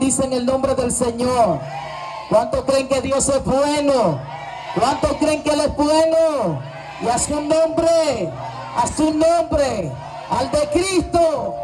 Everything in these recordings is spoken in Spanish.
bendicen el nombre del Señor? ¿Cuántos creen que Dios es bueno? ¿Cuántos creen que Él es bueno? Y a su nombre, al de Cristo.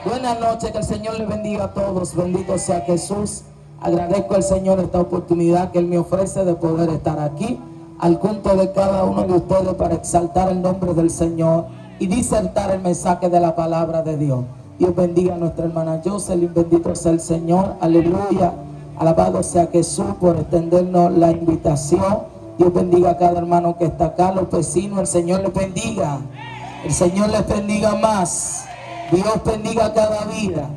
Buenas noches, que el Señor les bendiga a todos. Bendito sea Jesús. Agradezco al Señor esta oportunidad que Él me ofrece de poder estar aquí, al culto de cada uno de ustedes, para exaltar el nombre del Señor y disertar el mensaje de la palabra de Dios. Dios bendiga a nuestra hermana Jocelyn, bendito sea el Señor, aleluya. Alabado sea Jesús por extendernos la invitación. Dios bendiga a cada hermano que está acá, los vecinos, el Señor les bendiga. El Señor les bendiga más. Dios bendiga a cada vida.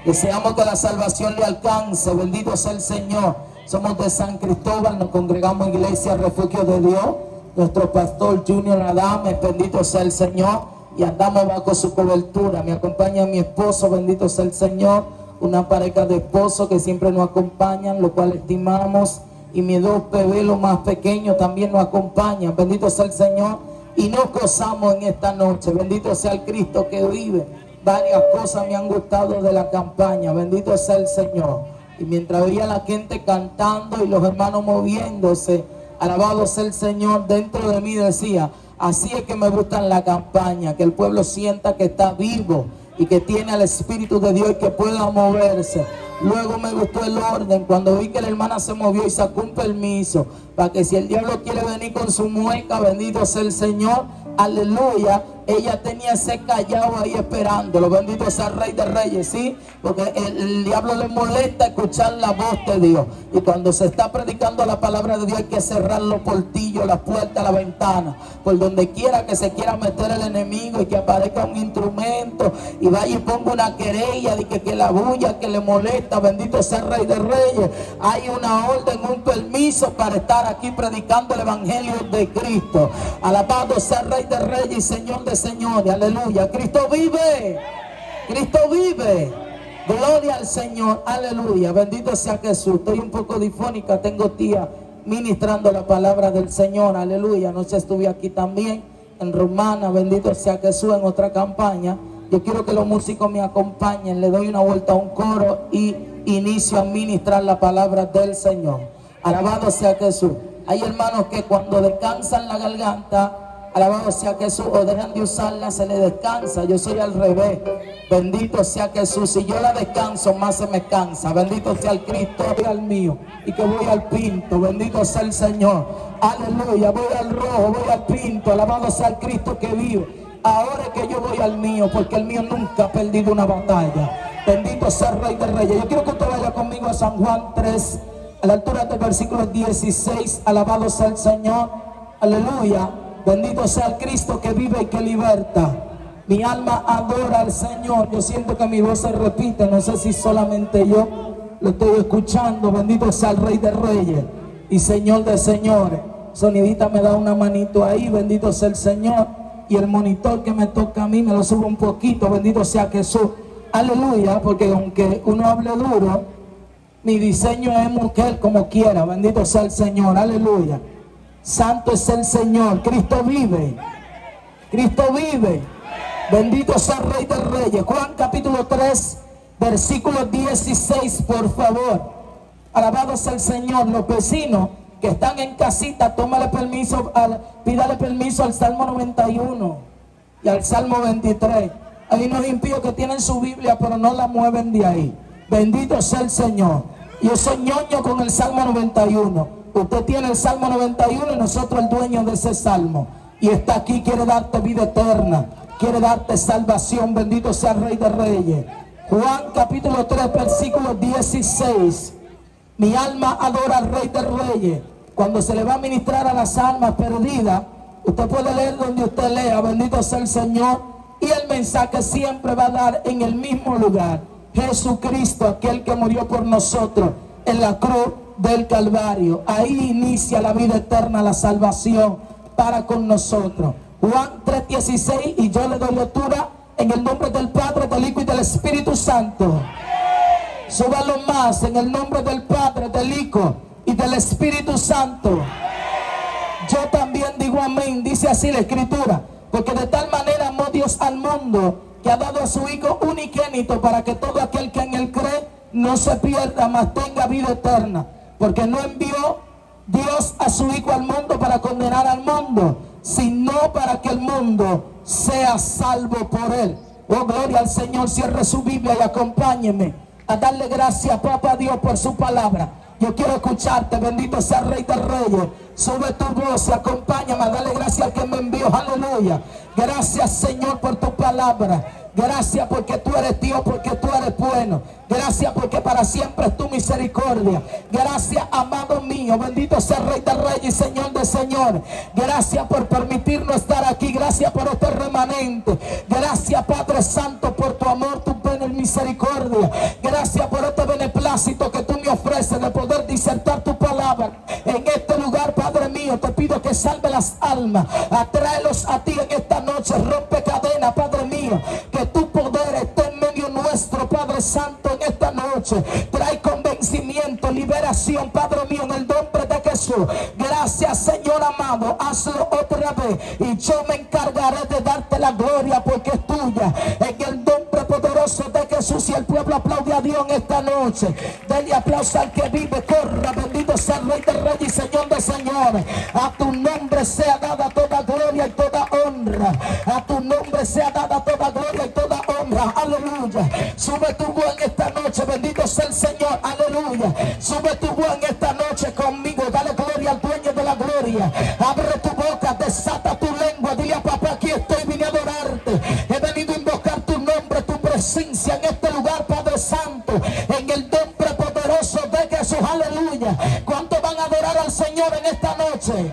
Deseamos que la salvación le alcance. Bendito sea el Señor. Somos de San Cristóbal, nos congregamos en Iglesia Refugio de Dios. Nuestro pastor Junior Adame, bendito sea el Señor, y andamos bajo su cobertura. Me acompaña mi esposo, bendito sea el Señor, una pareja de esposos que siempre nos acompañan, lo cual estimamos, y mis dos bebés, los más pequeños, también nos acompañan. Bendito sea el Señor, y nos gozamos en esta noche. Bendito sea el Cristo que vive. Varias cosas me han gustado de la campaña. Bendito sea el Señor. Y mientras veía a la gente cantando y los hermanos moviéndose, alabado sea el Señor, dentro de mí decía: así es que me gustan la campaña, que el pueblo sienta que está vivo y que tiene al Espíritu de Dios y que pueda moverse. Luego me gustó el orden, cuando vi que la hermana se movió y sacó un permiso, para que si el diablo quiere venir con su mueca, bendito sea el Señor, aleluya, ella tenía ese callado ahí esperándolo. Bendito sea el Rey de Reyes, ¿sí? Porque el diablo le molesta escuchar la voz de Dios. Y cuando se está predicando la palabra de Dios, hay que cerrar los portillos, las puertas, la ventana, por donde quiera que se quiera meter el enemigo y que aparezca un instrumento y vaya y ponga una querella de que la bulla que le molesta. Bendito sea el Rey de Reyes. Hay una orden, un permiso para estar aquí predicando el Evangelio de Cristo. Alabado sea el Rey de Reyes y Señor de señores, aleluya. Cristo vive, Cristo vive. Gloria al Señor, aleluya. Bendito sea Jesús. Estoy un poco difónica, tengo tía ministrando la palabra del Señor, aleluya. Anoche estuve aquí también en Romana, bendito sea Jesús, en otra campaña. Yo quiero que los músicos me acompañen, le doy una vuelta a un coro y inicio a ministrar la palabra del Señor. Alabado sea Jesús. Hay hermanos que cuando descansan la garganta, alabado sea Jesús, o dejan de usarla, se le descansa. Yo soy al revés. Bendito sea Jesús. Si yo la descanso, más se me cansa. Bendito sea el Cristo. Voy al mío y que voy al pinto. Bendito sea el Señor. Aleluya. Voy al rojo, voy al pinto. Alabado sea el Cristo que vive. Ahora es que yo voy al mío, porque el mío nunca ha perdido una batalla. Bendito sea el Rey de Reyes. Yo quiero que usted vaya conmigo a San Juan 3, a la altura del versículo 16. Alabado sea el Señor. Aleluya. Bendito sea el Cristo que vive y que liberta. Mi alma adora al Señor. Yo siento que mi voz se repite. No sé si solamente yo lo estoy escuchando. Bendito sea el Rey de Reyes y Señor de señores. Sonidita me da una manito ahí. Bendito sea el Señor. Y el monitor que me toca a mí me lo sube un poquito. Bendito sea Jesús. Aleluya. Porque aunque uno hable duro, mi diseño es mujer como quiera. Bendito sea el Señor. Aleluya. Santo es el Señor. Cristo vive. Cristo vive. Bendito sea el Rey de Reyes. Juan capítulo 3, versículo 16, por favor. Alabado sea el Señor. Los vecinos que están en casita, pídale permiso al Salmo 91 y al Salmo 23. Hay unos impíos que tienen su Biblia, pero no la mueven de ahí. Bendito sea el Señor. Yo soy ñoño con el Salmo 91. Usted tiene el Salmo 91 y nosotros el dueño de ese Salmo. Y está aquí, quiere darte vida eterna, quiere darte salvación. Bendito sea el Rey de Reyes. Juan capítulo 3, versículo 16. Mi alma adora al Rey de Reyes. Cuando se le va a ministrar a las almas perdidas, usted puede leer donde usted lea. Bendito sea el Señor. Y el mensaje siempre va a dar en el mismo lugar. Jesucristo, aquel que murió por nosotros en la cruz del Calvario. Ahí inicia la vida eterna, la salvación para con nosotros. Juan 3:16, y yo le doy lectura en el nombre del Padre, del Hijo y del Espíritu Santo. Súbalo más, en el nombre del Padre, del Hijo y del Espíritu Santo. Yo también digo amén. Dice así la Escritura: porque de tal manera amó Dios al mundo, que ha dado a su Hijo unigénito, para que todo aquel que en él cree no se pierda, mas tenga vida eterna. Porque no envió Dios a su Hijo al mundo para condenar al mundo, sino para que el mundo sea salvo por él. Oh, gloria al Señor. Cierre su Biblia y acompáñeme a darle gracias, papá Dios, por su palabra. Yo quiero escucharte. Bendito sea el Rey de Reyes. Sube tu voz y acompáñame a darle gracias al que me envió. Aleluya. Gracias, Señor, por tu palabra. Gracias porque tú eres Dios, porque tú eres bueno. Gracias porque para siempre es tu misericordia. Gracias, amado mío. Bendito sea el Rey de Reyes y Señor de Señores. Gracias por permitirnos estar aquí. Gracias por este remanente. Gracias, Padre Santo, por tu amor, tu pena y misericordia. Gracias por este beneplácito que tú me ofreces de poder disertar tu palabra en este lugar. Padre mío, te pido que salve las almas. Atráelos a ti en esta noche. Rompe cadenas, Padre mío. Que tu poder esté en medio nuestro, Padre Santo, en esta noche. Trae convencimiento, liberación, Padre mío, en el nombre de Jesús. Gracias, Señor amado. Hazlo otra vez y yo me encargaré de darte la gloria porque es tuya. En el nombre poderoso de Jesús. Y el pueblo aplaude a Dios en esta noche. Denle aplauso al que vive, corra. Bendito sea el Rey de Reyes y Señor de Señores. A tu nombre sea dada toda gloria y toda honra. A tu nombre sea dada toda gloria y toda honra. Aleluya. Sube tu voz en esta noche. Bendito sea el Señor. Aleluya. Sube tu voz en esta noche conmigo. Dale gloria al dueño de la gloria. Abre tu boca. Desata tu lengua. Dile a papá, aquí estoy. Vine a adorarte. He venido a invocar tu nombre, tu presencia en este lugar, Padre Santo. En el nombre poderoso de Jesús. Aleluya. ¿Cuántos van a adorar al Señor en esta noche?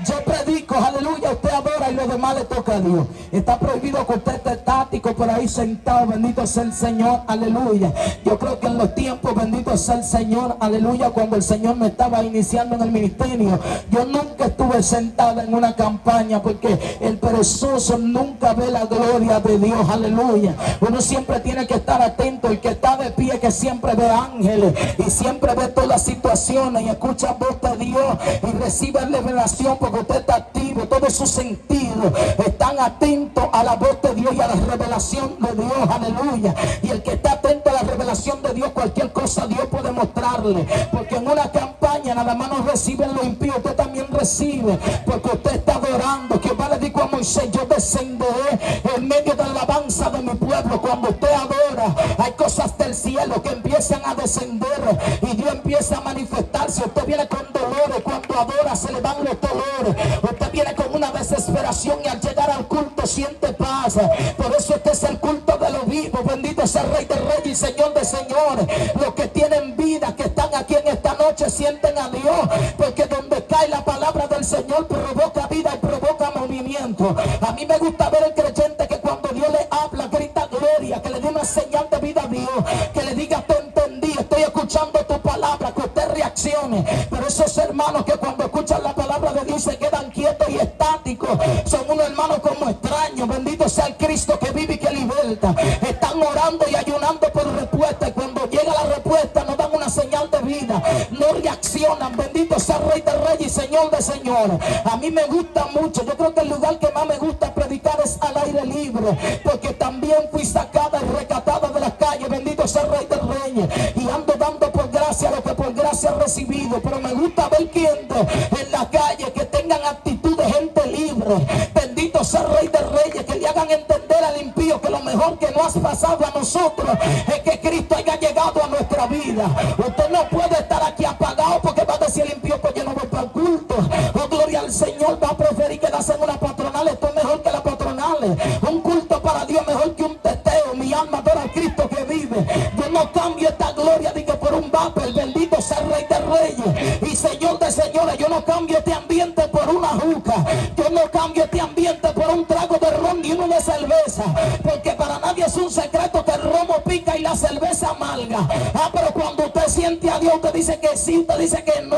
Yo predico, aleluya, usted adora y lo demás le toca a Dios. Está prohibido que usted esté estático por ahí sentado. Bendito sea el Señor, aleluya. Yo creo que en los tiempos, bendito sea el Señor, aleluya, cuando el Señor me estaba iniciando en el ministerio, yo nunca estuve sentado en una campaña, porque el perezoso nunca ve la gloria de Dios, aleluya. Uno siempre tiene que estar atento. El que está de pie, que siempre ve ángeles y siempre ve todas las situaciones y escucha voz de Dios y recibe revelación, porque usted está activo. Todos sus sentidos están atentos a la voz de Dios y a la revelación de Dios, aleluya. Y el que está atento a la revelación de Dios, cualquier cosa Dios puede mostrarle, porque en una campaña nada más no reciben los impíos, usted también recibe, porque usted está adorando. Jehová le dijo a Moisés: yo descenderé en medio de la alabanza de mi pueblo. Cuando usted adora, hay cosas del cielo que empiezan a descender y Dios empieza a manifestarse. Usted viene con dolores, cuando adora se le van los dolores. Usted viene con una desesperación y al llegar al culto siente paz. Por eso este es el culto de los vivos. Bendito sea el Rey de Reyes y Señor de Señores. Los que tienen vida, que están aquí en esta noche, sienten a Dios, porque donde cae la palabra del Señor provoca vida y provoca movimiento. A mí me gusta ver el creyente que cuando Dios le habla grita gloria, que le dé una señal de vida a Dios, que le diga: te entendí, estoy escuchando tu palabra, que usted reaccione. Pero esos hermanos que cuando escuchan la palabra de Dios se quedan quietos y estáticos, son unos hermanos como extraños. Bendito sea el Cristo que vive y que liberta. Están orando y ayunando por respuesta, y cuando llega la respuesta no dan una señal de vida, no reaccionan. Bendito sea el Rey de Reyes y Señor de Señores. A mí me gusta mucho. Yo creo que el lugar que más me gusta predicar es al aire libre, porque también fui sacada y rescatada de las calles. Bendito sea el Rey de Reyes, y ando dando por gracia lo que por gracia he recibido. Pero me gusta ver gente en la calle que tengan actitud de gente libre. Bendito sea el Rey de Reyes, que le hagan entender al impío que lo mejor que nos ha pasado a nosotros es que Cristo haya llegado a nuestra vida. Usted no puede estar aquí apagado, porque va a decir el impío: pues yo no voy para el culto. Oh, gloria al Señor. Va a preferir quedarse en una patronal. Esto es mejor que las patronales. Un culto para Dios mejor que un teteo. Mi alma adora al Cristo que vive. Yo no cambio esta gloria de que por un vapor. Bendito sea el Rey de Reyes y Señor de Señores. Yo no cambio este ambiente por una juca. Yo no cambio este ambiente por un trago de ron y uno de cerveza, porque para nadie es un secreto que el romo pica y la cerveza amarga. Pero cuando usted siente a Dios, usted dice que sí, usted dice que no.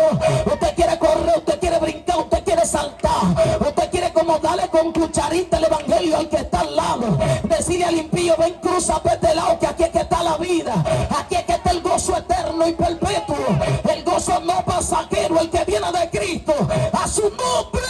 Usted quiere correr, usted quiere brincar, usted quiere saltar, usted quiere como darle con cucharita el evangelio al que está al lado. Decirle al impío: ven, cruza por este lado, que aquí es que está la vida, aquí es que está el gozo eterno y perpetuo, el gozo no pasajero, el que viene de Cristo. A su nombre.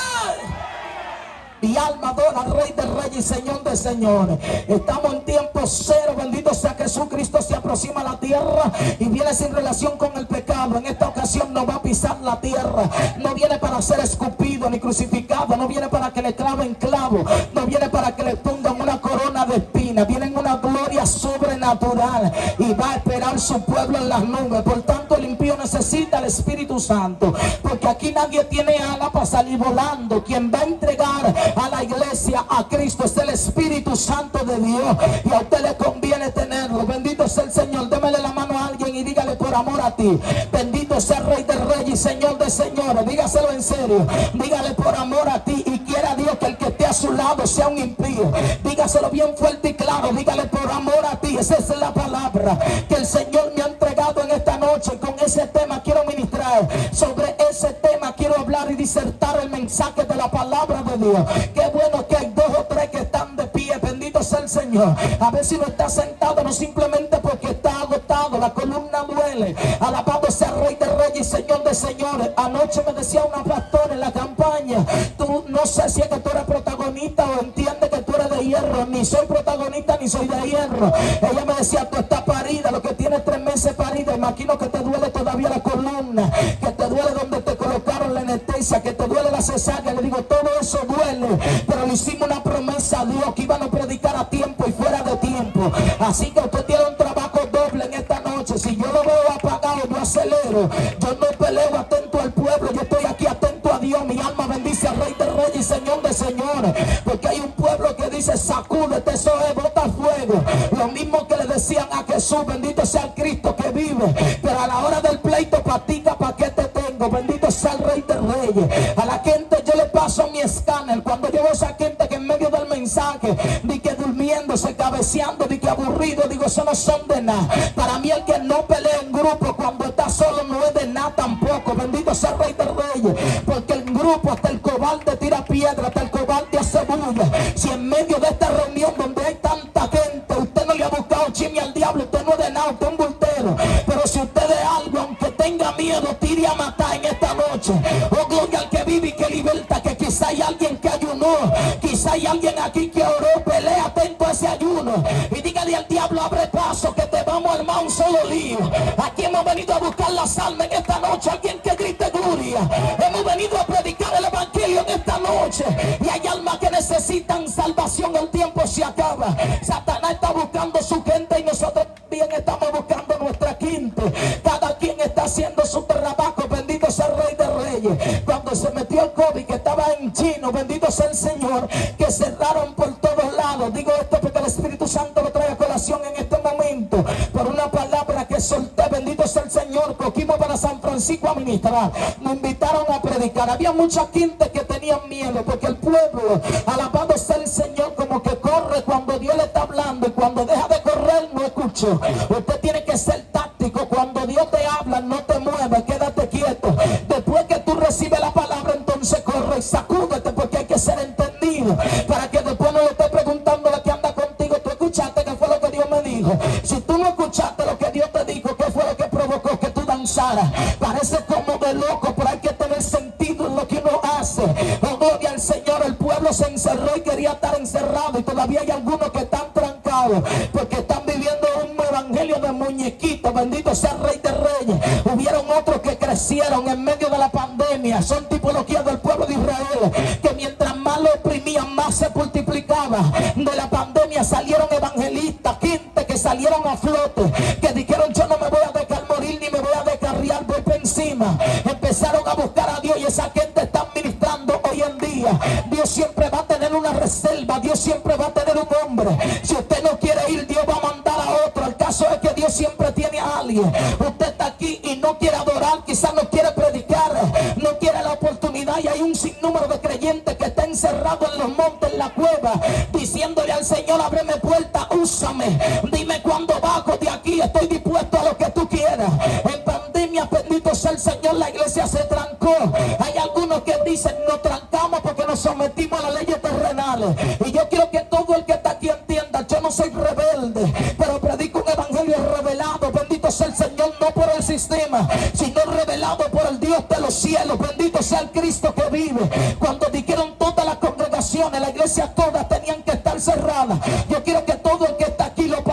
Mi alma adora al Rey de Reyes y Señor de Señores. Estamos en tiempos grosero, bendito sea Jesucristo, se aproxima a la tierra y viene sin relación con el pecado. En esta ocasión no va a pisar la tierra, no viene para ser escupido ni crucificado, no viene para que le claven clavo, no viene para que le pongan una corona de espinas, viene en una gloria sobrenatural y va a esperar su pueblo en las nubes. Por tanto, el impío necesita el Espíritu Santo, porque aquí nadie tiene alas para salir volando. Quien va a entregar a la iglesia a Cristo es el Espíritu Santo de Dios, y a usted le conviene tenerlo. Bendito sea el Señor. Démele la mano a alguien y dígale: por amor a ti. Bendito sea Rey de Reyes y Señor de Señores. Dígaselo en serio. Dígale: por amor a ti. Y quiera Dios que el que esté a su lado sea un impío. Dígaselo bien fuerte y claro. Dígale: por amor a ti. Esa es la palabra que el Señor me ha entregado en esta noche. Con ese tema quiero ministrar. Sobre ese tema quiero hablar y disertar el mensaje de la palabra de Dios. Qué bueno que hay dos o tres que están de pie. Bendito sea el Señor. A ver si no está sentado, no simplemente porque está agotado, la columna duele. Alabado sea Rey de Reyes y Señor de Señores. Anoche me decía una pastora en la campaña: tú no sé si es que tú eres protagonista o entiendes que tú eres de hierro. Ni soy protagonista ni soy de hierro. Ella me decía: tú estás parida, lo que tienes 3 meses parida. Imagino que te duele todavía la columna, que te duele donde te colocaron la anestesia, que te duele la cesárea. Le digo: todo eso duele, pero le hicimos una promesa a Dios que iban a predicar a tiempo y fuera de tiempo. Así que usted tiene un trabajo doble en esta noche. Si yo lo veo apagado, yo acelero. Yo no peleo atento al pueblo, yo estoy aquí atento a Dios. Mi alma bendice al Rey de Reyes y Señor de Señores, porque hay un pueblo que dice: sacúdete, eso es, bota fuego. Lo mismo que le decían a Jesús: bendito sea el Cristo que vive. Pero a la hora del pleito, patica, ¿para qué te tengo? Bendito sea el Rey de Reyes. A la gente yo le paso mi escáner. Cuando yo veo a esa gente que en medio del mensaje di que durmiéndose, cabeceando, di que aburrido, digo: eso no son de nada. Para mí el que no pelea en grupo cuando está solo no es de nada tampoco. Bendito sea el Rey de Reyes, porque en grupo hasta el cobarde tira piedra, hasta el cobarde hace bulla. Si en medio de esta reunión donde hay tanta gente usted no le ha buscado chisme al diablo, usted no es de nada, usted es un bultero. Pero si usted es algo, aunque tenga miedo, tire a matar en esta noche. Oh, gloria al que vive y que liberta. Que quizá hay alguien que ayunó, quizá hay alguien aquí que oró. Pelea atento a ese ayuno y dígale al diablo: abre paso, que te vamos a armar un solo lío. Aquí hemos venido a buscar las almas en esta noche. Alguien que grite gloria. Hemos venido a predicar el evangelio en esta noche, y hay almas que necesitan salvación. El tiempo se acaba. Satanás está buscando su gente y nosotros bien estamos buscando nuestra quinta. Cada quien está haciendo su trabajo. Bendito sea el Rey de Reyes. Cuando se metió el COVID, que estaba en chino, bendito sea el Señor, que cerraron por todos lados. Digo esto porque el Espíritu Santo lo trae a colación en este momento por una palabra que solté. Bendito sea el Señor. Cogimos para San Francisco a ministrar, nos invitaron a predicar. Había mucha gente que tenían miedo, porque el pueblo, alabado sea el Señor, como que corre cuando Dios le está hablando, y cuando deja de correr no escuchó. Usted tiene que ser táctico. Cuando Dios te habla, no te muevas, quédate quieto. Después que tú recibes la palabra, entonces corre y sacúdete, porque hay que ser entendido, para que después no le esté preguntando lo que anda contigo. Tú escuchaste qué fue lo que Dios me dijo. Si tú no escuchaste lo que Dios te dijo, qué fue lo que provocó que tú danzaras. Parece como de loco, pero hay que tener sentido en lo que uno hace. Oh, gloria al Señor. El pueblo se encerró y quería estar encerrado, y todavía hay algunos que están trancados porque están viviendo un evangelio de muñequitos. Bendito sea el Rey de Reyes. Hubieron otros que crecieron en medio de la pandemia. Son tipologías del pueblo de Israel, que mientras más lo oprimían, más se multiplicaba. De la pandemia salieron evangelistas, gente que salieron a flote, que dijeron: yo no me voy a dejar morir ni me voy a descarriar, voy por encima. Empezaron a buscar a Dios, y esa gente está ministrando hoy en día. Dios siempre va a tener una reserva, Dios siempre va a tener un hombre. Si usted no quiere ir, Dios va a mandar a otro. El caso es que Dios siempre tiene a alguien. Usted está aquí y no quiere adorar, quizás no quiere predicar, no quiere la oportunidad, y hay un sinnúmero de creyentes que está encerrado en los montes, en la cueva, diciéndole al Señor: ábreme puerta, úsame, dime cuándo bajo de aquí, estoy dispuesto a lo que tú quieras. En pandemia, bendito sea el Señor, la iglesia se trancó. Hay algunos que dicen: nos trancamos porque nos sometimos a las leyes terrenales. Y yo quiero que todo el que está aquí entienda: yo no soy rebelde, pero predico un evangelio revelado, bendito sea el Señor, no por el sistema, sino revelado por el Dios de los cielos. Bendito sea el Cristo que vive. Cuando dijeron todas las congregaciones, la iglesia todas tenían que estar cerradas, yo quiero que todo el que está aquí lo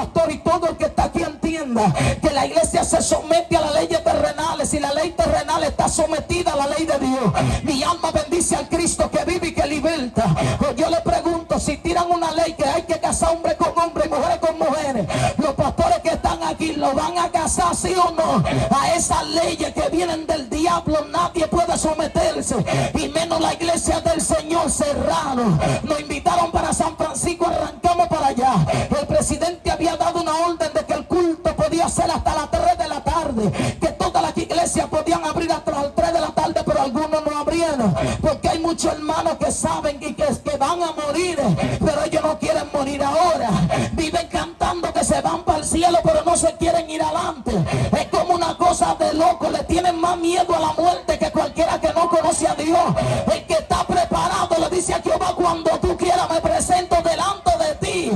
si la ley terrenal está sometida a la ley de Dios. Mi alma bendice al Cristo que vive y que liberta. Yo le pregunto, si tiran una ley que hay que casar hombre con hombre y mujeres con mujeres, los pastores que están aquí lo van a casar, sí o no. A esas leyes que vienen del diablo nadie puede someterse, y menos la iglesia del Señor cerrado. Nos invitaron para San Francisco, arrancamos para allá. El presidente había dado una orden de que el culto podía ser hasta las 3 de la tarde, que todas las iglesias podían abrir hasta las 3 de la tarde, pero algunos no abrieron, porque hay muchos hermanos que saben que van a morir, pero ellos no quieren morir ahora. Viven cantando que se van para el cielo, pero no se quieren ir adelante. Es como una cosa de loco, le tienen más miedo a la muerte que cualquiera que no conoce a Dios. El que está preparado le dice a Jehová: cuando tú quieras me presento delante de ti.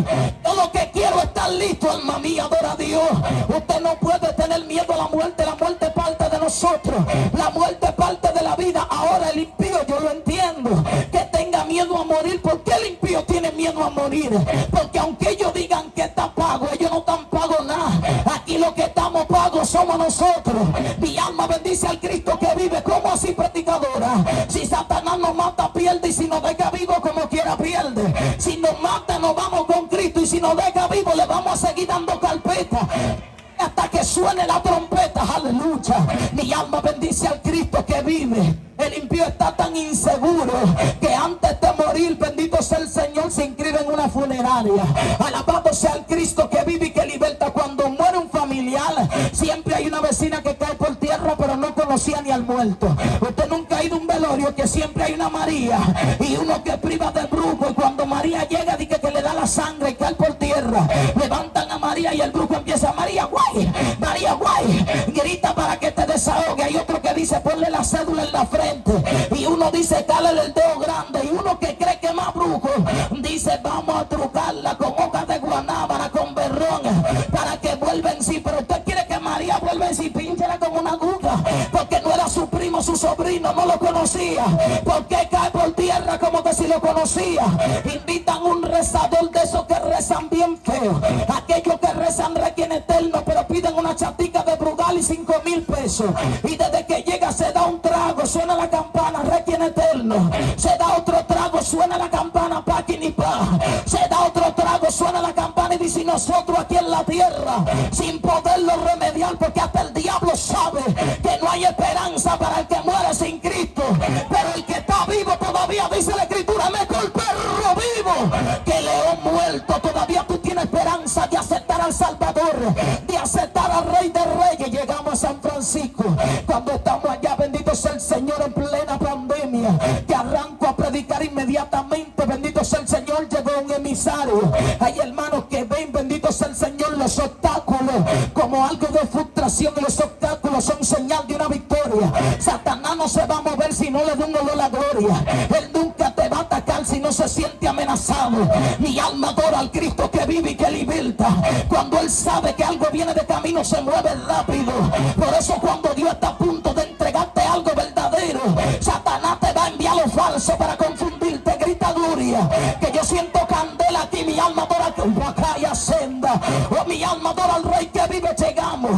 Yo lo que quiero es estar listo, alma mía, adora a Dios. Usted no puede tener miedo a la muerte es parte de nosotros, la muerte es parte de la vida. Ahora el impío, yo lo entiendo, que tenga miedo a morir. ¿Por qué el impío tiene miedo a morir? Porque aunque ellos digan que está pago, ellos no están pagos nada. Aquí los que estamos pagos somos nosotros. Mi alma bendice al Cristo que vive. ¿Cómo así, predicadora? Si Satanás nos mata, pierde, y si nos deja vivo, como quiera pierde. Si nos mata, nos vamos con Cristo, y si nos deja vivo, le vamos a seguir dando carpeta hasta que suene la trompeta. Aleluya. Mi alma bendice al Cristo que vive. El impío está tan inseguro que antes de morir, bendito sea el Señor, se inscribe en una funeraria. Alabado sea el Cristo que vive y que liberta. Cuando muere un familiar, siempre hay una vecina que cae por tierra, pero no conocía ni al muerto. Usted nunca ha ido a un velorio que siempre hay una María y uno que priva del brujo, y cuando María llega, dice que le da la sangre y cae por tierra. Levantan a María y el brujo empieza: María guay, María guay, grita para que te desahogue. Hay otro que dice: ponle la cédula en la frente. Y uno dice: cálale el dedo grande. Y uno que cree que es más brujo dice: vamos a trucarla con hojas de guanábana, con berrón, para que vuelva en sí. Pero usted quiere que María vuelva en sí, pínchela como una aguja, porque no era su primo, su sobrino, no lo conocía. Porque cae por tierra como que si lo conocía. Invitan un rezador de esos que rezan bien feo, aquellos que rezan requiem eterno, pero piden una chatica de Brugal y 5,000 pesos. Y desde que llega se da un trago, suena la campana, requiem eterno. Se da otro trago, suena la campana, paqui ni pa. Se da otro trago, suena la campana, y dice: nosotros aquí en la tierra, sin poderlo remediar, porque hasta el diablo sabe que no hay esperanza para el que muere sin Cristo. Pero el que está vivo todavía, dice la Escritura, mejor perro vivo que león muerto. Todavía tú tienes esperanza de aceptar al Salvador, de aceptar al Rey de Reyes. Llegamos a San Francisco, cuando estamos allá, bendito sea el Señor, en plena pandemia, que arranco a predicar inmediatamente, bendito sea el Señor, llegó un emisario. Hay hermanos que ven, bendito sea el Señor, los obstáculos como algo de frustración, y los obstáculos son señal de una victoria. Satanás no se va a mover si no le da un olor a gloria. Él nunca te va a atacar si no se siente amenazado. Mi alma adora al Cristo que vive y que liberta. Cuando él sabe que algo viene de camino, se mueve rápido. Por eso cuando Dios está a punto de entregarte algo verdadero, Satanás te va a enviar lo falso para confundirte. Grita gloria, que yo siento candela aquí. Mi alma adora que senda. Oh, mi alma adora al Rey que vive. Llegamos,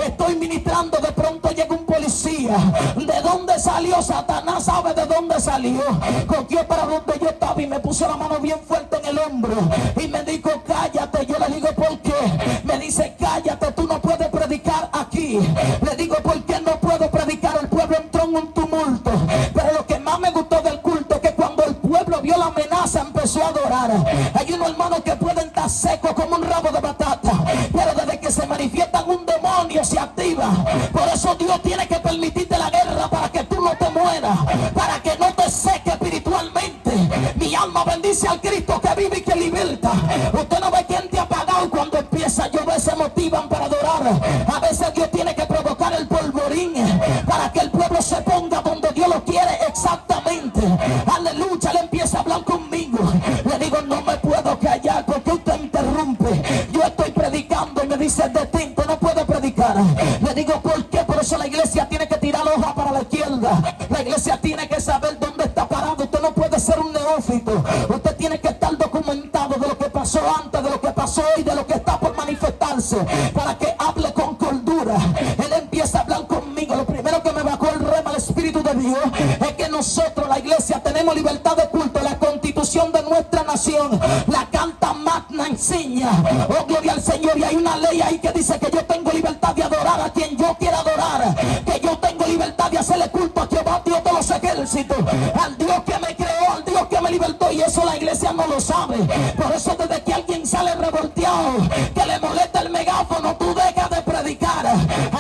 estoy ministrando, de pronto llega un policía. ¿De dónde salió? Satanás sabe de dónde salió. Cogió para donde yo estaba y me puso la mano bien fuerte en el hombro y me dijo: cállate. Yo le digo: ¿por qué? Me dice: cállate, tú no puedes predicar aquí. Le digo: ¿por qué no puedo predicar? El pueblo entró en un tumulto, pero lo que más me gustó del culto es que cuando el pueblo vio la amenaza, empezó a adorar. Hay unos hermanos que pueden estar secos como un rabo de batata, pero desde que se manifiestan un demonio se activa. Por eso Dios tiene que permitirte la guerra, para que tú no te mueras, para que no te seque espiritualmente. Mi alma bendice al Cristo que vive y que liberta. Usted no ve quién te ha pagado, y cuando empieza a llover se motivan para adorar. A veces Dios tiene que provocar el polvorín para que el pueblo se ponga donde Dios lo quiere exactamente. Aleluya. Le empieza a hablar conmigo. Le digo: no me puedo callar, porque usted interrumpe. Yo estoy predicando y me dice: detente, no puedo predicar. Le digo: ¿por qué? Por eso la iglesia tiene que tirar hoja para la izquierda. La iglesia tiene que saber dónde está parado. Usted no puede ser un neófito. Usted tiene que estar documentado de lo que pasó antes, de lo que pasó hoy, de lo que está por manifestarse, para que hable con cordura. Él empieza a hablar conmigo. Lo primero nosotros, la iglesia, tenemos libertad de culto. La constitución de nuestra nación, la Carta Magna enseña, oh gloria al Señor, y hay una ley ahí que dice que yo tengo libertad de adorar a quien yo quiera adorar, que yo tengo libertad de hacerle culto a Jehová, Dios de los ejércitos, al Dios que me creó, al Dios que me libertó. Y eso la iglesia no lo sabe. Por eso desde que alguien sale revolteado, que le molesta el megáfono, tú dejas de predicar.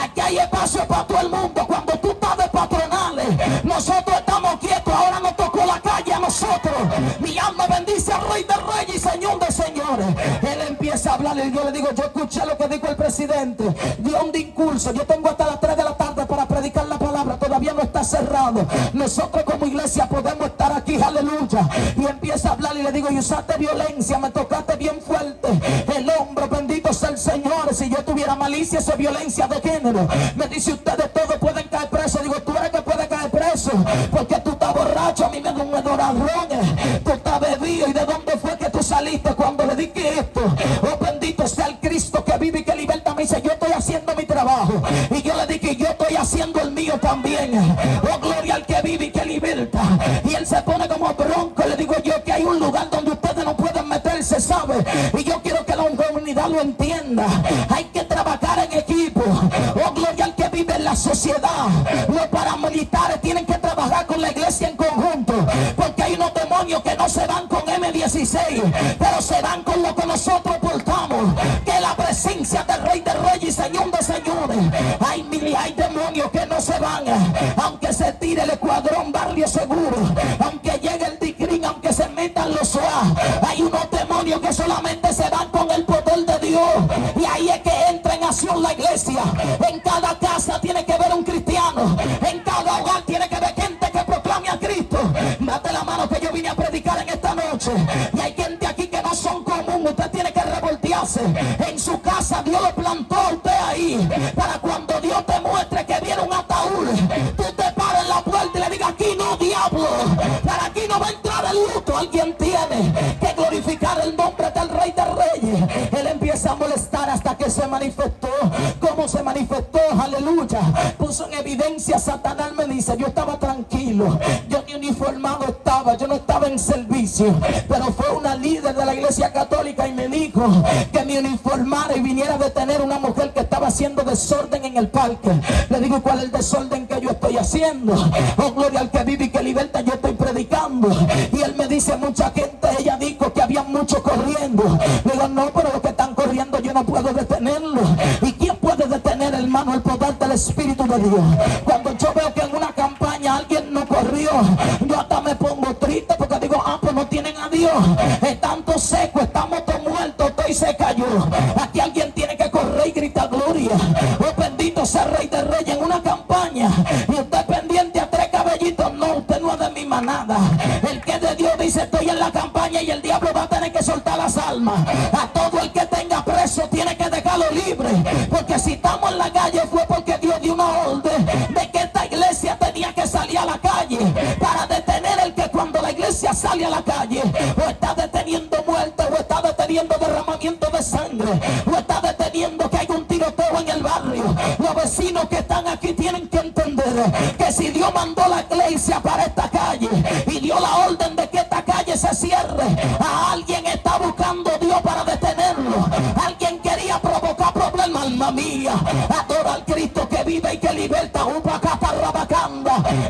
Aquí hay espacio para todo el mundo. Cuando tú estás de patronales, nosotros estamos quietos. Ahora nos tocó la calle a nosotros. Mi alma bendice al Rey de Reyes y Señor de Señores. Él empieza a hablar y yo le digo, yo escuché lo que dijo el presidente, dio un discurso. Yo tengo hasta las 3 de la tarde para predicar la palabra. Todavía no está cerrado. Nosotros como iglesia podemos estar aquí, aleluya. Y empieza a hablar y le digo, y usaste violencia, me tocaste bien fuerte el hombro, bendito sea el Señor. Si yo tuviera malicia, eso es violencia de género. Me dice, ustedes todos pueden caer presos. Digo, tú eres que puede caer preso porque tú estás borracho, a mí me da un ladrones, tú estás bebido. ¿Y de dónde fue que tú saliste cuando le dije esto? Oh, bendito sea el Cristo que vive y que liberta. Me dice, yo estoy haciendo mi trabajo. Y yo le dije, yo estoy haciendo el mío también. Oh, gloria al que vive y que liberta. Y él se pone como bronco. Le digo yo que hay un lugar donde ustedes no pueden meterse, ¿sabe? Y yo quiero que la comunidad lo entienda. Hay que trabajar en equipo. Oh, gloria al que vive en la sociedad. Los paramilitares tienen que trabajar con la iglesia en conjunto, porque hay unos demonios que no se van con M16, pero se van con lo que nosotros portamos, que es la presencia del Rey de Reyes y Señor de Señores. Hay demonios que no se van, aunque se tire el escuadrón Barrio Seguro, aunque llegue el Tigrín, aunque se metan los SOA. Hay unos demonios que solamente se van con el poder de Dios, y ahí es que entra en acción la iglesia. En cada casa tiene que haber un cristiano, en cada hogar tiene que haber gente que proclame a Cristo. Date la mano que yo vine a predicar en esta noche. Y hay gente aquí que no son comunes. Usted tiene que revoltearse. En su casa Dios lo plantó a usted ahí, para cuando Dios te muestre que viene un ataúd, tú te pares en la puerta y le digas, aquí no, diablo, para aquí no va a entrar el luto. Alguien tiene que glorificar el nombre del Rey de Reyes. Él empieza a molestar hasta que se manifestó. ¿Cómo se manifestó? Aleluya. Puso en evidencia a Satanás. Me dice, yo estaba tranquilo, yo ni uniformado estaba, yo no estaba en servicio, pero fue una líder de la iglesia católica y me dijo que me uniformara y viniera a detener a una mujer que estaba haciendo desorden en el parque. Le digo, ¿cuál es el desorden que yo estoy haciendo? Oh, gloria al que vive y que liberta, yo estoy predicando. Y él me dice, mucha gente, ella dijo que había muchos corriendo. Le digo, no, pero los que están corriendo yo no puedo detenerlo. ¿Y quién puede detener, hermano, el poder del Espíritu de Dios? Cuando yo veo que en una campaña alguien no corrió, yo hasta me pongo triste, porque digo, pues no tienen a Dios. Están todos secos, estamos todos muertos, todo y se cayó. Aquí alguien tiene que correr y gritar gloria. Oh, bendito sea el Rey de Reyes en una campaña. Y usted pendiente a 3 cabellitos. No, usted no es de mi manada. El que de Dios dice, estoy en la campaña, y el diablo va a tener que soltar las almas. A todo el que tenga preso tiene que dejarlo libre, porque si estamos en la calle fue porque Dios dio una orden de que esta iglesia tenía que salir a la calle para detener el que cuando la iglesia sale a la calle o está deteniendo muerte, o está deteniendo derramamiento de sangre, o está deteniendo que hay un tiroteo en el barrio. Los vecinos que están aquí tienen que entender que si Dios mandó la iglesia para esta calle y dio la orden de que esta calle se cierre, a alguien está buscando Dios para detenerlo. Alguien quería provocar problemas, alma mía. Adora al Cristo que vive y que liberta.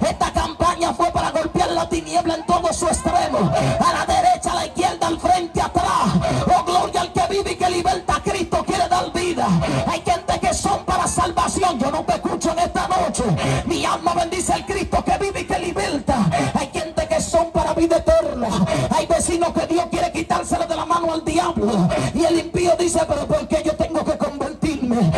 Esta campaña fue para golpear la tiniebla en todo su extremo, a la derecha, a la izquierda, al frente, atrás. Oh, gloria al que vive y que liberta. Cristo quiere dar vida. Hay gente que son para salvación. Yo no te escucho en esta noche. Mi alma bendice al Cristo que vive y que liberta. Hay gente que son para vida eterna. Hay vecinos que Dios quiere quitárselo de la mano al diablo, y el impío dice, pero ¿por qué yo tengo que convertirme?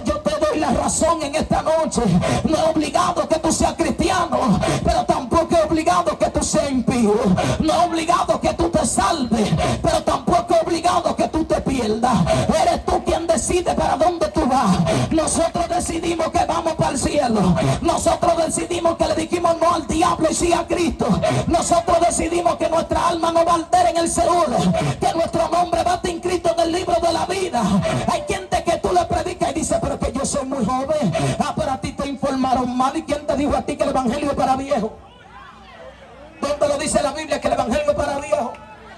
Yo te doy la razón en esta noche. No es obligado que tú seas cristiano, pero tampoco es obligado que tú seas impío. No es obligado que tú te salves, pero tampoco es obligado que tú te pierdas. Eres tú quien decide para dónde tú vas. Nosotros decidimos que vamos para el cielo. Nosotros decidimos que le dijimos no al diablo y sí a Cristo. Nosotros decidimos que nuestra alma no va a alterar en el Seol, que nuestro nombre va a estar inscrito en el libro de la vida. Hay gente que tú le predicas y dice, pero que yo soy muy joven. Pero a ti te informaron mal. ¿Y quién te dijo a ti que el evangelio es para viejos? ¿Dónde lo dice la Biblia que el evangelio es para viejos?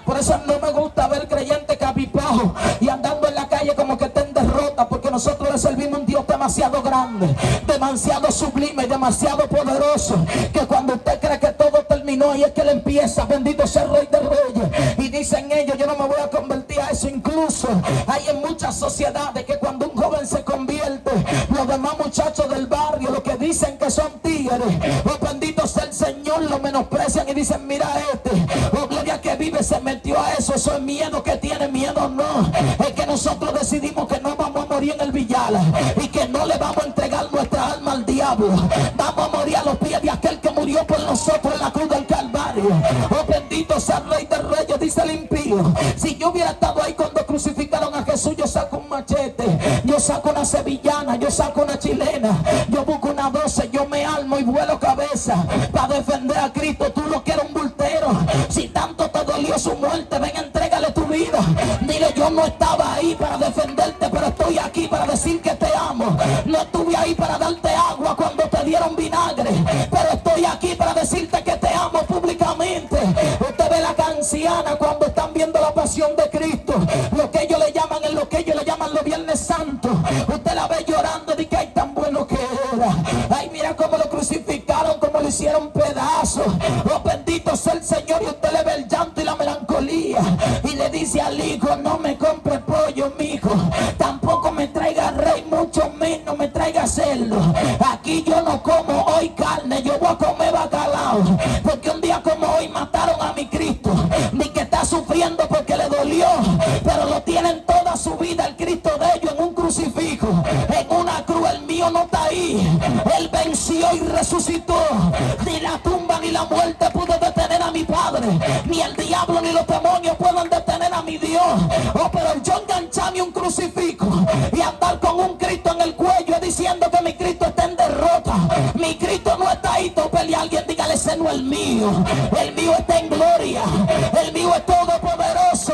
Por eso no me gusta ver creyentes cabizbajos y andando en la calle como que estén derrota, porque nosotros le servimos un Dios demasiado grande, demasiado sublime y demasiado poderoso, que cuando usted cree que todo terminó, y es que él empieza, bendito sea el Rey de Reyes. Y dicen ellos, yo no me voy a convertir a eso. Incluso hay en muchas sociedades que cuando un joven se convierte, los demás muchachos del barrio, los que dicen que son tigres, oh bendito sea el Señor, lo menosprecian y dicen, mira oh gloria que vive, se metió a eso. Eso es miedo que tiene, miedo no. Es que nosotros decidimos que no vamos a morir en el billar y que no le vamos a entregar nuestra alma al diablo. Vamos a morir a los pies de aquel que murió por nosotros en la cruz del Calvario. Oh bendito sea el Rey de Reyes, dice el impío. Si yo hubiera estado ahí cuando crucificaron a Jesús, yo saco un machete, yo saco una sevillana, yo saco una chilena, yo busco una 12, yo me armo y vuelo cabeza para defender a Cristo. Tú lo que eres un bultero, si tanto te dolió su muerte, ven, entrégale tu vida. Dile, yo no estaba ahí para defenderte, pero estoy aquí para decir que te amo. No estuve ahí para darte agua cuando te dieron vinagre, pero estoy aquí para decirte que te amo públicamente. Usted ve la anciana cuando están viendo la pasión de Cristo, lo que ellos le llaman, en lo que ellos le llaman los Viernes Santos. Usted la ve llorando y dice, ay, tan bueno que era. Ay, mira cómo lo crucificaron, cómo lo hicieron pedazos. Oh, bendito sea el Señor. Y usted le ve el llanto y la melancolía y le dice al hijo, no me compre pollo, mijo, tampoco me traiga rey, mucho menos me traiga cerdo. Aquí yo no como hoy carne, yo voy a comer bacalao, porque un día como hoy mataron a mi Cristo. Ni que está sufriendo porque le dolió, pero lo tienen toda su vida el Cristo de ellos en un crucifijo, en una cruz. El mío no está ahí. Él venció y resucitó. Ni la tumba ni la muerte pudo detener a mi Padre, ni el diablo ni los demonios pueden detener a mi Dios. Oh, pero yo engancharme un crucifijo y andar con un Cristo en el cuello diciendo que mi Cristo está en derrota. Mi Cristo no está ahí. Topele a alguien, dígale, ese no es el mío. El mío está en gloria. El mío es todopoderoso.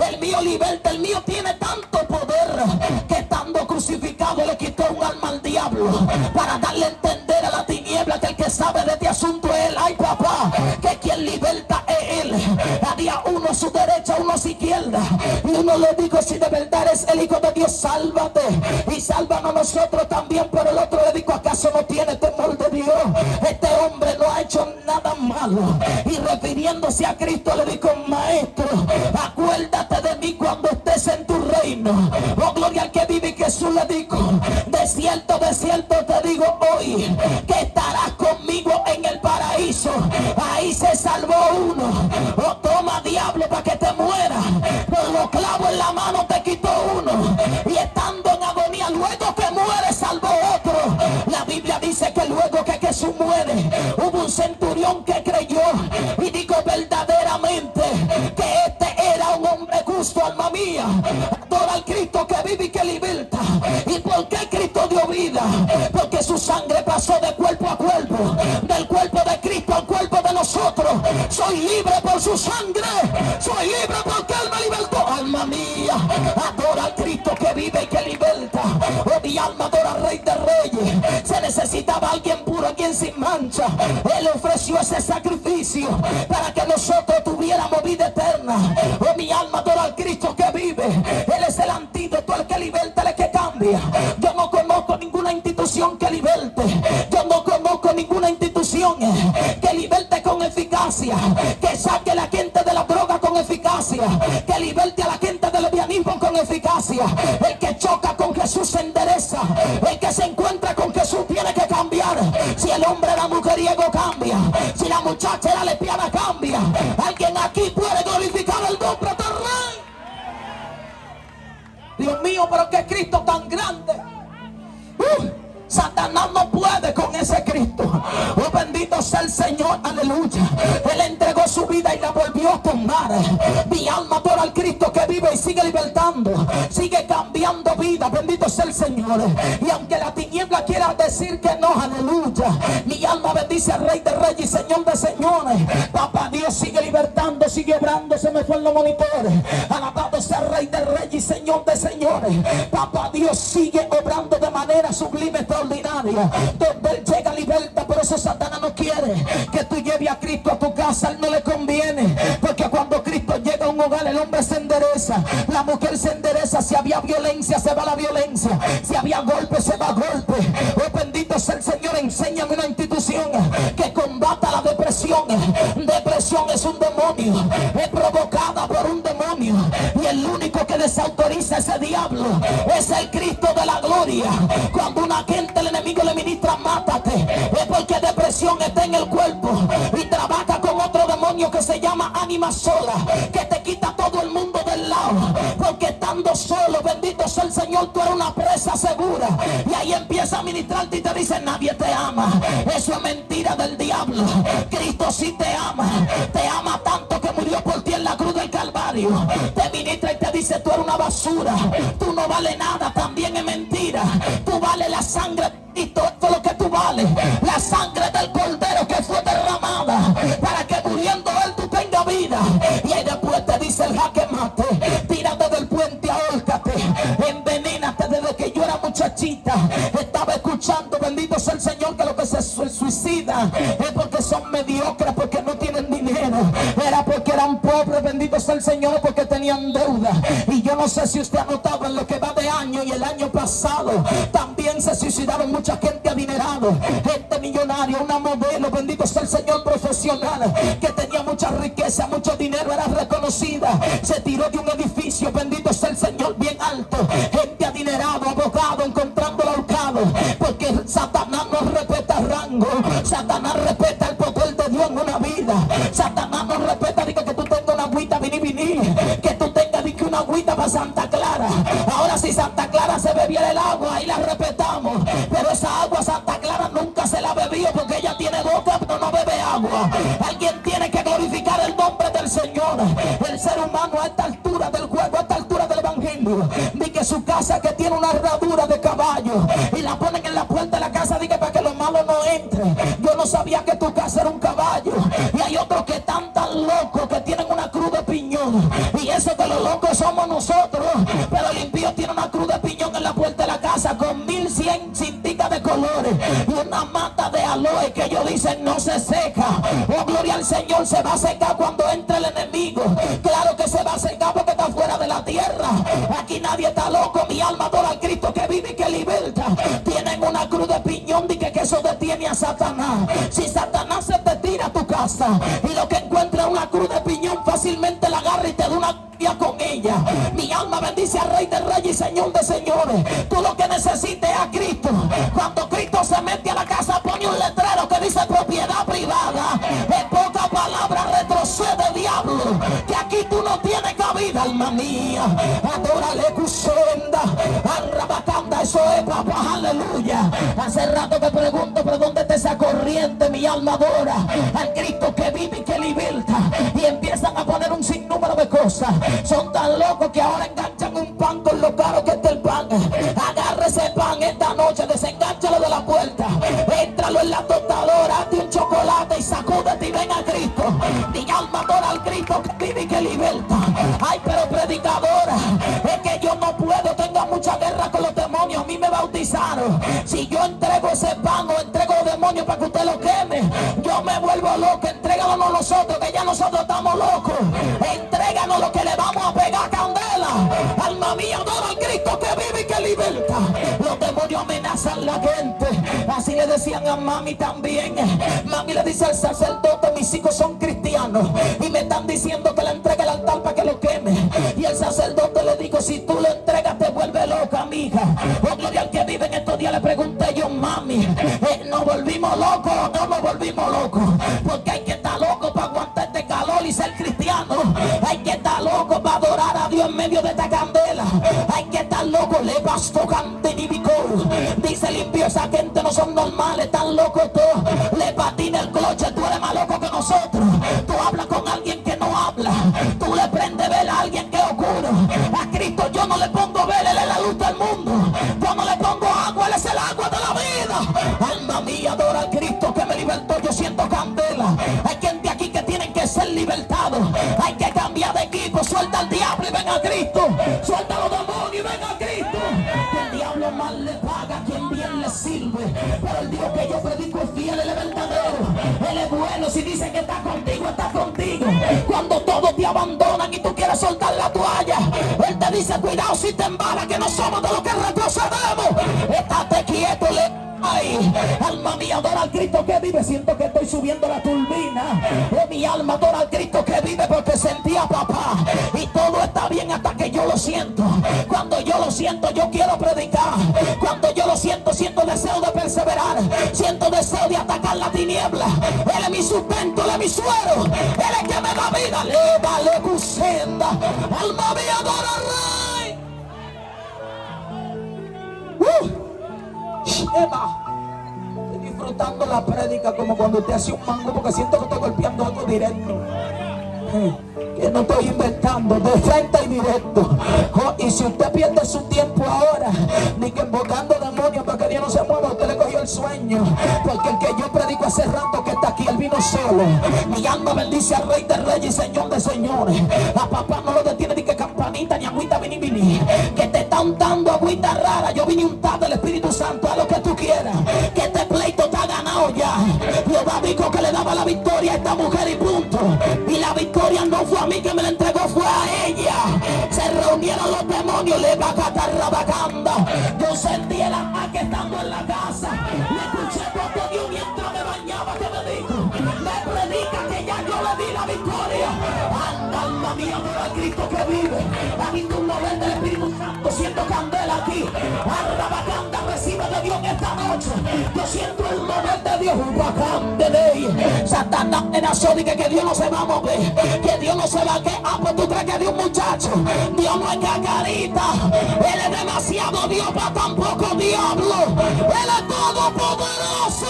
El mío liberta. El mío tiene tanto poder que estando crucificado le quitó un alma al diablo para darle a entender a la tiniebla que el que sabe de este asunto es él. Ay, papá, que quien liberta es él. Había uno a su derecha, uno a su izquierda, y uno le dijo, si de verdad eres el Hijo de Dios, sálvate y sálvanos nosotros también. Pero el otro le dijo, ¿acaso no tiene temor de Dios? Este hombre no ha hecho nada malo. Y refiriéndose a Cristo le dijo, maestro, acuérdate de mí cuando estés en tu reino. Oh, gloria al que vive. Y Jesús le dijo, de cierto te digo hoy, que estarás conmigo en el paraíso. Ahí se salvó uno. Oh, toma, diablo, para que te mueras. Con los clavos en la mano te quitó uno, y estando en agonía, luego que muere, salvó otro. La Biblia dice que luego que Jesús muere, hubo un centurión que creyó y dijo verdaderamente que este era un hombre justo. Alma mía, adora al Cristo que vive y que liberta. ¿Y por qué Cristo dio vida? Porque su sangre pasó de cuerpo a cuerpo, del cuerpo de Cristo al cuerpo de nosotros. Soy libre por su sangre, soy libre porque Él me libertó. Alma mía, adora al Cristo que vive y que liberta. Oh, mi alma adora al Rey de Reyes. Se necesitaba alguien puro, alguien sin mancha. Él ofreció ese sacrificio para que nosotros tuviéramos vida eterna. Oh, mi alma adora al Cristo que vive. Él es el antídoto, el que liberta, el que cambia. Yo no conozco ninguna institución que liberte. Yo no conozco ninguna institución que liberte con eficacia, que saque a la gente de la droga con eficacia, que liberte a la gente del lesbianismo con eficacia. El que choca con Jesús se endereza. El que se encuentra con Jesús tiene que cambiar. Si el hombre era mujeriego, cambia. Si la muchacha era lesbiana, cambia. Alguien aquí puede glorificar el nombre del Rey. Dios mío, pero qué Cristo tan grande. Satanás no puede con ese Cristo. Oh, bendito sea el Señor, aleluya. Él entregó su vida y la volvió a tomar. Mi alma adora al Cristo que vive y sigue libertando, sigue cambiando vida. Bendito sea el Señor. Y aunque la tiniebla quiera decir que no, aleluya, mi alma bendice al Rey de Reyes y Señor de señores. Papá Dios sigue libertando, sigue obrando. Se me fue en los monitores. Alabado sea el Rey de Reyes y Señor de señores. Papá Dios sigue obrando de manera sublime, extraordinaria. Donde Él llega, liberta. Por eso Satanás no quiere que tú lleves a Cristo a tu casa. Él no enséñame una institución que combata la depresión. Depresión es un demonio, es provocada por un demonio, y el único que desautoriza a ese diablo es el Cristo de la gloria. Cuando una gente, el enemigo le ministra mátate, es porque depresión está en el cuerpo y trabaja con otro demonio que se llama ánima sola, que te quita todo el mundo del lado, porque estando solo, bendito sea el Señor, tú eres una presa segura. Y ahí empieza a ministrarte y te dice: nadie te ama. Eso es mentira del diablo. Cristo sí te ama tanto que murió por ti en la cruz del Calvario. Te ministra y te dice: tú eres una basura, tú no vales nada. También es mentira. Tú vales la sangre de Cristo, esto es lo que tú vales, la sangre del Cordero que fue derramada para que muriendo él tú tengas vida. Y ahí después te dice el jaque mate: tírate del puente, ahórcate, envenenate. Desde que yo era muchachita estaba escuchando, bendito sea el Señor, que los que se suicidan es porque son mediocres, porque no tienen dinero, era porque eran pobres, bendito sea el Señor, porque tenían deuda. Y yo no sé si usted ha notado en lo que va de año y el año pasado también se suicidaron mucha gente adinerada, gente millonaria, una modelo, bendito sea el Señor, profesional, que tenía mucha riqueza, mucho dinero, era reconocida, se tiró de un edificio, bendito sea el Señor, bien alto. Gente adinerado, abogado, encontrándolo ahorcado, porque Satanás no respeta rango, Satanás respeta el poder de Dios en una vida. Satanás no respeta que tú tengas una agüita vini, que tú tengas una agüita para Santa Clara. Ahora si Santa Clara se bebiera el agua, ahí la respetamos, pero esa agua Santa Clara nunca se la bebió, porque ella tiene boca pero no bebe agua. Alguien tiene que glorificar el nombre del Señor. El ser humano a esta altura del juego, a esta altura del evangelio, di que su casa que tiene una herradura de caballo y la ponen en la puerta de la casa, di que para que los malos no entren. Yo no sabía que tu casa era un caballo. Y hay otros que están tan locos que tienen una cruz de piñón, y eso que los locos somos nosotros, pero el impío tiene una cruz de piñón en la puerta de la casa con 1100 cintitas de colores y una mata de aloe que ellos dicen no se seca. Oh, gloria al Señor. Se va a secar cuando entre el enemigo. Claro que se va a secar porque está fuera de la tierra. Aquí nadie está loco. Mi alma adora al Cristo que vive y que liberta. Tienen una cruz de piñón de que eso detiene a Satanás. Si Satanás se te tira a tu casa y lo que encuentra es una cruz de piñón, fácilmente la agarra y te da una con ella. Mi alma bendice al Rey de Reyes y Señor de Señores. Tú lo que necesites es a Cristo. Cuando Cristo se mete a la casa, pone un letrero que dice propiedad privada. En pocas palabras, retrocede, diablo, que aquí tú no tienes cabida, alma mía. Adórale, Cusenda, Arrabacanda, eso es, papá, aleluya. Hace rato que pregunto, pero ¿dónde está esa corriente? Mi alma adora al Cristo que vive y que liberta. Y empiezan a poner un sinnúmero de cosas. Son tan locos que ahora enganchan un pan con lo caro que está el pan. Agarra ese pan esta noche, desenganchalo de la puerta, éntralo en la tostadora, hazte un chocolate y sacúdete y ven a Cristo. Mi alma adora al Cristo que vive y que liberta. Ay, pero predicadora, es que yo no puedo, tengo mucha guerra con los demonios. A mí me bautizaron. Si yo entrego ese pan o entrego los demonios para que usted lo queme, yo me vuelvo loco. Entréganos a nosotros, que ya nosotros estamos locos. Entréganos lo que le vamos a pegar candela. Alma mía, adora al Cristo que vive y que liberta. Los demonios amenazan a la gente. Así le decían a mami también. Mami le dice al sacerdote: mis hijos son cristianos y me están diciendo que le entregue el altar para que lo queme. Y el sacerdote le dijo: si tú lo entregas te vuelve loca, mija. Oh, gloria al que vive en estos días. Le pregunté yo: mami, ¿nos volvimos locos o no nos volvimos locos? Porque hay que estar loco para aguantar este calor y ser cristiano. Hay que estar loco para adorar a Dios en medio de esta candela. Hay que estar loco. Le bastó cante ni bicol. Dice limpio, esa gente no son normales, están locos todos. Le patina el cloche, tú eres más loco que nosotros. Tú hablas con alguien que no habla. Tú le prendes vela a alguien que es oscuro. A Cristo yo no le pongo vela, Él es la luz del mundo. Yo no le pongo agua, Él es el agua de la vida. Alma mía, adora al Cristo que me libertó. Yo siento candela. Hay gente aquí que tienen que ser libertados. Hay que cambiar de equipo. Suelta al diablo y ven a Cristo. Suelta a los demonios y ven a Cristo. El diablo mal le paga a quien bien le sirve. Pero el Dios que yo predico es fiel, Él es verdadero. Él es bueno. Si dice que está contigo, está contigo. Cuando todos te abandonan y tú quieres soltar la toalla, Él te dice: cuidado si te embala, que no somos de los que retrocedemos. Estate quieto, le ay, Rey. Alma mía, adora al Cristo que vive. Siento que estoy subiendo la turbina. Mi alma adora al Cristo que vive, porque sentía papá. Y todo está bien hasta que yo lo siento. Cuando yo lo siento, yo quiero predicar. Cuando yo lo siento, siento deseo de perseverar. Siento deseo de atacar la tiniebla. Él es mi sustento, Él es mi suero. Él es que me da vida. Le vale cusenda. Alma mía, adora al Rey. Shema. Estoy disfrutando la prédica como cuando usted hace un mango, porque siento que estoy golpeando algo directo. Que no estoy inventando, de frente y directo. Y si usted pierde su tiempo ahora, ni que invocando demonios para que Dios no se mueva, usted le cogió el sueño. Porque el que yo predico hace rato que está aquí, él vino solo. Mi alma bendice al Rey de Reyes y Señor de Señores. A papá no lo detiene ni que campanita ni agüita vini. Que te está untando agüita rara. Yo vine untado del Espíritu Santo, a lo que tú quieras. Que este pleito está ganado ya. Jehová dijo que le daba la victoria a esta mujer y punto. Y la victoria no fue a mí que me la entregó, fue a ella. Se reunieron los demonios, le va a catar rabacanda. Yo sentí el ataque estando en la casa. Le escuché voz de Dios mientras me bañaba, que me dijo: me predica que ya yo le di la victoria. Anda, alma mía, adora al Cristo que vive. A ningún mover del Espíritu Santo, siento candela aquí. Rabacanda, recibe de Dios en esta noche. Yo siento el mover de Dios. Satanás amenazó, dije que Dios no se va a mover, que Dios no se va a quedar. Pues tú crees que Dios, muchacho, Dios no es cacarita. Él es demasiado Dios para tan poco diablo. Él es todopoderoso.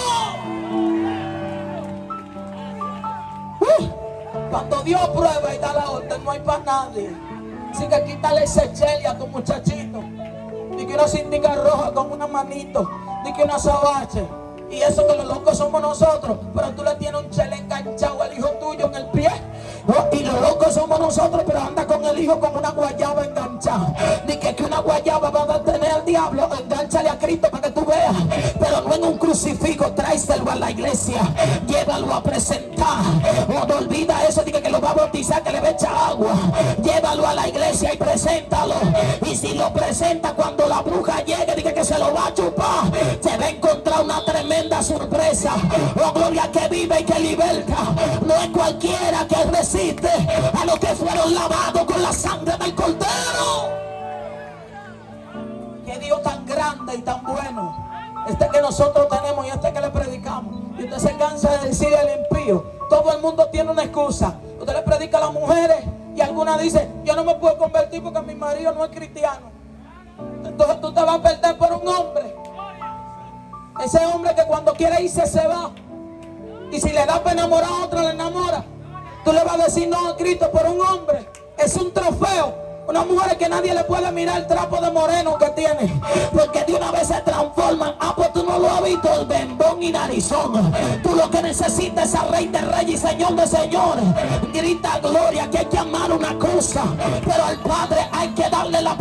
Cuando Dios prueba y da la orden, no hay para nadie. Así que quítale ese cheli a tu muchachito. Ni que una cintica roja con una manito, ni que una sabache. Y eso que los locos somos nosotros, pero tú le tienes un chele enganchado al hijo tuyo en el pie. Y los locos somos nosotros, pero anda con el hijo como una guayaba enganchada. Ni que una guayaba va a detener al diablo. Engánchale a Cristo para que tú veas, pero no en un crucifijo. Tráeselo a la iglesia, llévalo a presentar. No olvida eso, diga que lo va a bautizar, que le va a echar agua. Llévalo a la iglesia y preséntalo. Y si lo presenta, cuando la bruja llegue, diga que se lo va a chupar. Se va a encontrar una tremenda sorpresa. Oh, gloria, que vive y que liberta. No es cualquiera que resiste a los que fueron lavados con la sangre del Cordero. Qué Dios tan grande y tan bueno este que nosotros tenemos y este que le predicamos. Y usted se cansa de decir el impío. Todo el mundo tiene una excusa. Usted le predica a las mujeres y algunas dicen: yo no me puedo convertir porque mi marido no es cristiano. Entonces tú te vas a perder por un hombre. Ese hombre que cuando quiere irse se va. Y si le da para enamorar a otra, le enamora. Tú le vas a decir no a Cristo por un hombre. Es un trofeo. Una mujer que nadie le puede mirar el trapo de moreno que tiene, porque de una vez se transforman. Pues tú no lo has visto, el bembón y narizón. Tú lo que necesitas es al Rey de Reyes y Señor de Señores. Grita gloria, que hay que amar una cosa, pero al Padre hay que darle la...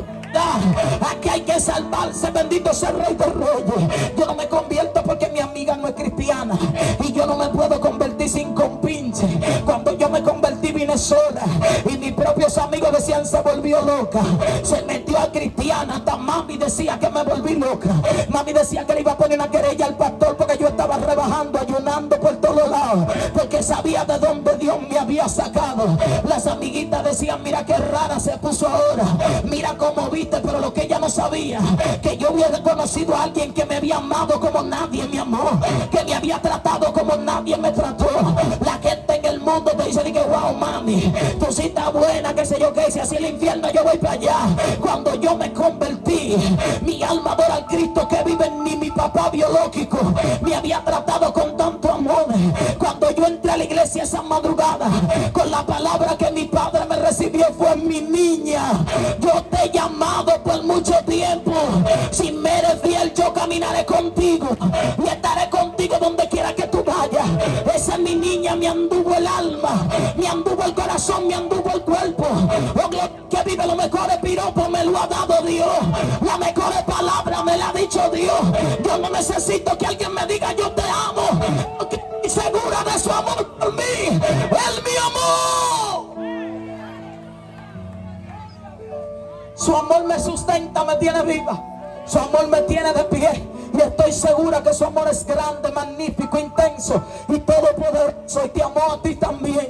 Aquí hay que salvarse, bendito sea el Rey de Reyes. Yo no me convierto porque mi amiga no es cristiana, y yo no me puedo convertir sin compinche. Cuando yo me convertí vine sola, y mis propios amigos decían: se volvió loca, se metió a cristiana. Hasta mami decía que me volví loca. Mami decía que le iba a poner una querella al pastor porque yo estaba rebajando, ayunando por todos lados, porque sabía de dónde Dios me había sacado. Las amiguitas decían: mira qué rara se puso ahora, mira cómo viste. Pero lo que ella no sabía, que yo hubiera conocido a alguien que me había amado como nadie me amó, que me había tratado como nadie me trató. La gente en el mundo te dice: wow, mami, tú sí estás buena, qué sé yo qué. Si así el infierno, yo voy para allá. Cuando yo me convertí, mi alma adora al Cristo que vive en mí. Mi papá biológico me había tratado con tanto amor. Cuando yo entré a la iglesia esa madrugada, con la palabra que mi padre me recibió fue: mi niña, yo te he llamado por mucho tiempo. Si me eres fiel, yo caminaré contigo y estaré contigo donde quiera que tú vayas. Esa es mi niña, me anduvo el alma, me anduvo el corazón, me anduvo el cuerpo. Oh, que vive, los mejores piropos me lo ha dado Dios, la mejores palabras me la ha dicho Dios. Yo no necesito que alguien me diga: yo te amo, porque estoy segura de su amor por mí. Él me amó. Su amor me sustenta, me tiene viva. Su amor me tiene de pie. Y estoy segura que su amor es grande, magnífico, intenso y todopoderoso. Y te amó a ti también.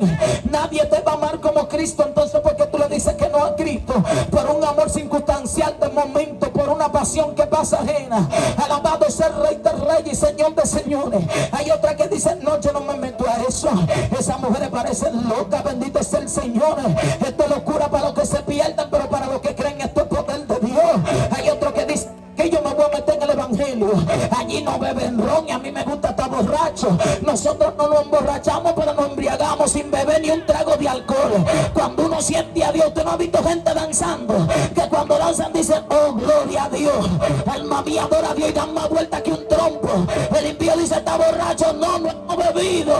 Nadie te va a amar como Cristo. Entonces, ¿por qué tú le dices que no a Cristo? Por un amor circunstancial de momento, por una pasión que pasa ajena. Alabado sea el Rey de Reyes y Señor de Señores. Hay otra que dice: no, yo no me meto a eso. Esas mujeres parecen locas. Bendito sea el Señor. Esto es locura para los que se pierden, pero para los que creen esto es poder de Dios. Hay otro que dice que yo me voy a meter en el evangelio. Allí no beben ron y a mí me gusta estar borracho. Nosotros no nos emborrachamos, pero nos embriagamos sin beber ni un trago de alcohol. Cuando uno siente a Dios, usted no ha visto gente danzando, que cuando danzan dicen: oh, gloria a Dios. Alma mía, adora a Dios, y dan más vuelta que un trompo. El impío dice: está borracho. No, no hemos bebido.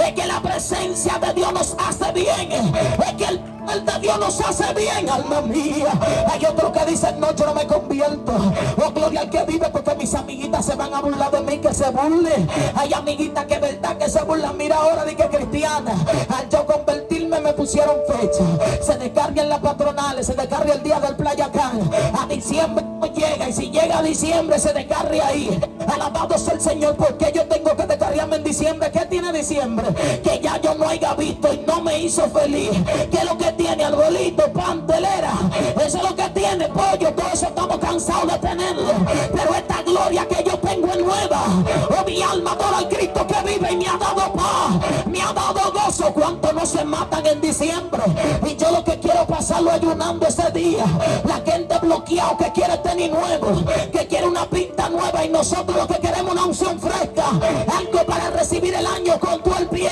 Es que la presencia de Dios nos hace bien. Es que el poder de Dios nos hace bien, alma mía. Hay otro que dice: no, yo no me convierto. Oh, gloria al que vive, porque mis amiguitas se van a burlar de mí, que se burlen. Hay amiguitas que verdad que se burlan. Mira ahora, di que cristiana. Al yo convertirme me pusieron fecha. Se descargan las patronales, se descarga el día del Playacán. A diciembre no llega, y si llega a diciembre se descarga ahí. Alabado sea el Señor, porque yo tengo que descargarme en diciembre. ¿Qué tiene diciembre? Que ya yo no haya visto y no me hizo feliz. ¿Qué es lo que tiene? Arbolito, pantelera. Eso es lo que tiene, pollo. Todo eso estamos cansados de tenerlo. Pero esta gloria que yo tengo es nueva. Oh, mi alma adora al Cristo que vive y me ha dado paz, me ha dado gozo. ¿Cuántos no se matan en diciembre? Y yo lo que quiero pasarlo ayunando ese día. La gente bloqueado que quiere tenis nuevo, que quiere una pinta nueva, y nosotros lo que queremos una unción fresca, algo para recibir el año con todo el pie.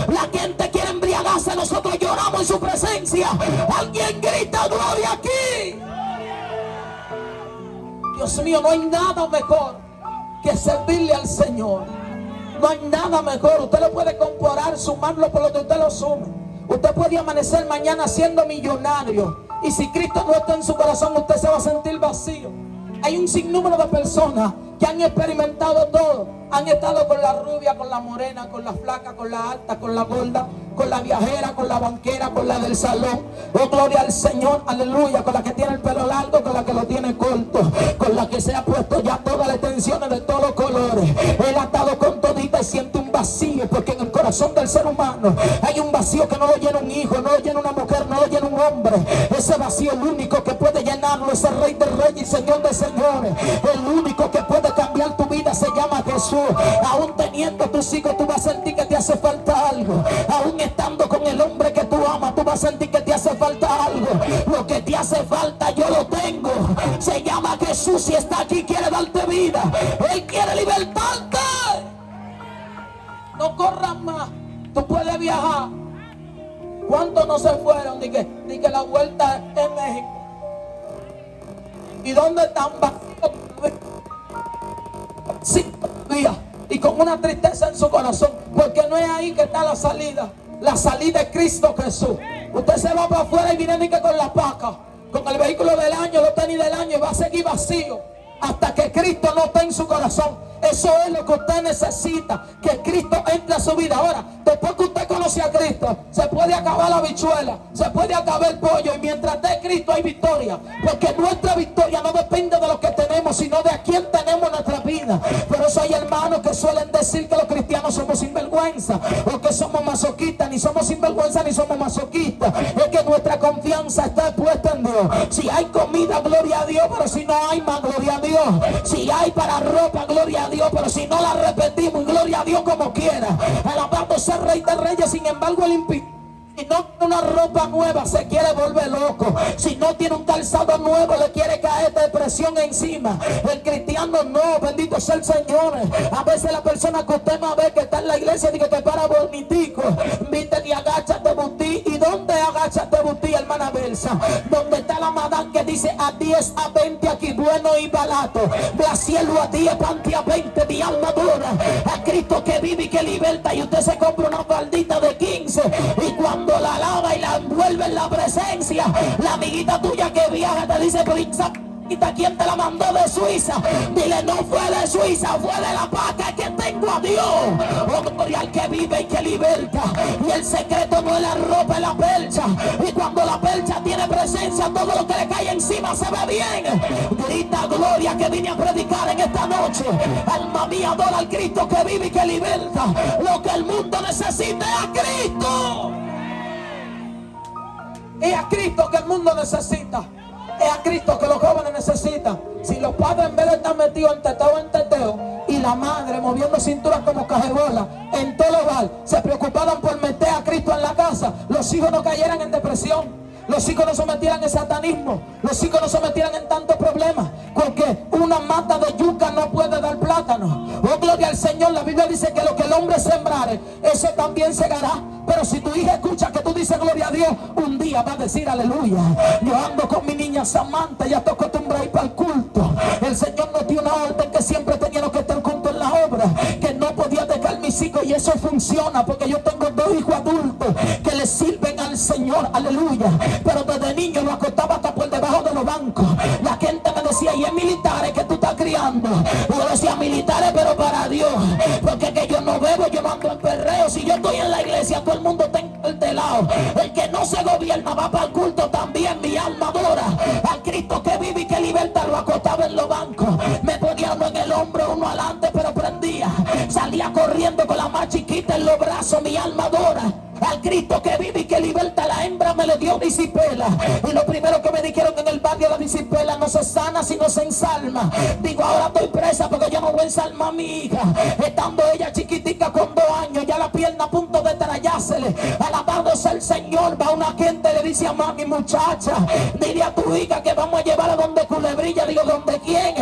La gente quiere embriagarse, nosotros lloramos en su presencia. Alguien grita gloria aquí. Dios mío, no hay nada mejor que servirle al Señor. No hay nada mejor. Usted lo puede comparar, sumarlo por lo que usted lo sume. Usted puede amanecer mañana siendo millonario, y si Cristo no está en su corazón, usted se va a sentir vacío. Hay un sinnúmero de personas que han experimentado todo. Han estado con la rubia, con la morena, con la flaca, con la alta, con la gorda, con la viajera, con la banquera, con la del salón. Oh, gloria al Señor, aleluya. Con la que tiene el pelo largo, con la que lo tiene corto, con la que se ha puesto ya todas las extensiones de todos los colores. Él ha estado con todita y siente un vacío, porque en el corazón del ser humano hay un vacío que no lo llena un hijo, no lo llena una mujer, no lo llena un hombre. Ese vacío, el único que puede llenarlo es el Rey de Reyes y Señor de Señores. El único que puede cambiar tu vida se llama Jesús. Aún teniendo tus hijos, tú vas a sentir que te hace falta algo. Aún estando con el hombre que tú amas, tú vas a sentir que te hace falta algo. Lo que te hace falta yo lo tengo. Se llama Jesús y está aquí, quiere darte vida. Él quiere libertarte. No corras más. Tú puedes viajar. ¿Cuántos no se fueron? Di que la vuelta es México. ¿Y dónde están vacíos? Sí, todavía. Y con una tristeza en su corazón, porque no es ahí que está la salida. La salida es Cristo Jesús. Usted se va para afuera y viene ni que con la paca, con el vehículo del año, los tenis del año, y va a seguir vacío hasta que Cristo no esté en su corazón. Eso es lo que usted necesita, que Cristo entre a su vida. Ahora, después que usted conoce a Cristo, se puede acabar la habichuela, se puede acabar el pollo, y mientras esté Cristo hay victoria, porque nuestra victoria no depende de lo que tenemos, sino de a quién tenemos nuestra vida. Por eso hay hermanos que suelen decir que los cristianos somos sinvergüenza, o que somos masoquistas. Ni somos sinvergüenza ni somos masoquistas. Es que nuestra confianza está puesta en Dios. Si hay comida, gloria a Dios, pero si no hay más, gloria a Dios. Si hay para ropa, gloria a Dios, pero si no la repetimos, gloria a Dios como quiera. Alabado sea el Rey de Reyes. Sin embargo, el impío, si no tiene una ropa nueva, se quiere volver loco. Si no tiene un calzado nuevo, le quiere caer depresión encima. El cristiano no, bendito sea el Señor. A veces la persona que usted no ve que está en la iglesia dice que para bonitico, viste y agáchate butí. ¿Y dónde agáchate butí, hermana Belsa? Donde está la madame que dice a 10, a 20 aquí, bueno y barato. De a cielo a 10, panty a 20, mi alma dura. A Cristo que vive y que liberta. Y usted se compra una faldita de 15, y cuando la lava y la envuelve en la presencia, la amiguita tuya que viaja te dice: pero ¿quién te la mandó de Suiza? Dile: no fue de Suiza, fue de la paca que tengo a Dios. Oh, gloria al que vive y que liberta. Y el secreto no es la ropa, es la percha. Y cuando la percha tiene presencia, presencia, todo lo que le cae encima se ve bien. Grita gloria, que vine a predicar en esta noche. Alma mía, adora al Cristo que vive y que liberta. Lo que el mundo necesita es a Cristo. Es a Cristo que el mundo necesita. Es a Cristo que los jóvenes necesitan. Si los padres, en vez de estar metidos en teteo, y la madre moviendo cinturas como cajebola en todo el hogar, se preocupaban por meter a Cristo en la casa, los hijos no cayeran en depresión, los hijos no se metieran en satanismo, los hijos no se metieran en tantos problemas, porque una mata de yuca no puede dar plátano. Oh, gloria al Señor. La Biblia dice que lo que el hombre sembrare, eso también segará. Pero si tu hija escucha que tú dices gloria a Dios, un día va a decir aleluya. Yo ando con mi niña Samantha, ya estoy acostumbrada a ir para el culto. El Señor nos dio una orden que siempre teníamos que estar juntos en la obra, que no podía dejar mis hijos, y eso funciona porque yo tengo 2 hijos adultos que le sirven al Señor, aleluya. Pero desde niño lo acostaba hasta por debajo de los bancos. La gente me decía, ¿y es militares que tú estás criando? Yo decía, militares pero para Dios, porque que yo no bebo, yo no ando en perreo. Si yo estoy en la iglesia, todo el mundo está en el telado. El que no se gobierna va para el culto también. Mi alma adora al Cristo que vive y que liberta. Lo acostaba en los bancos, me ponía uno en el hombro, uno adelante, pero prendía. Salía corriendo con la más chiquita en los brazos. Mi alma adora al Cristo que vive y que liberta. La hembra me le dio disipela, y lo primero que me dijeron en el barrio, la disipela no se sana sino se ensalma. Digo, ahora estoy presa porque yo no voy a ensalmar a mi hija. Estando ella chiquitica con 2 años, ya la pierna a punto de trayársele. Alabado sea el Señor. Va una gente, le dice a mami, muchacha, dile a tu hija que vamos a llevarla donde Culebrilla. Digo, ¿donde quién?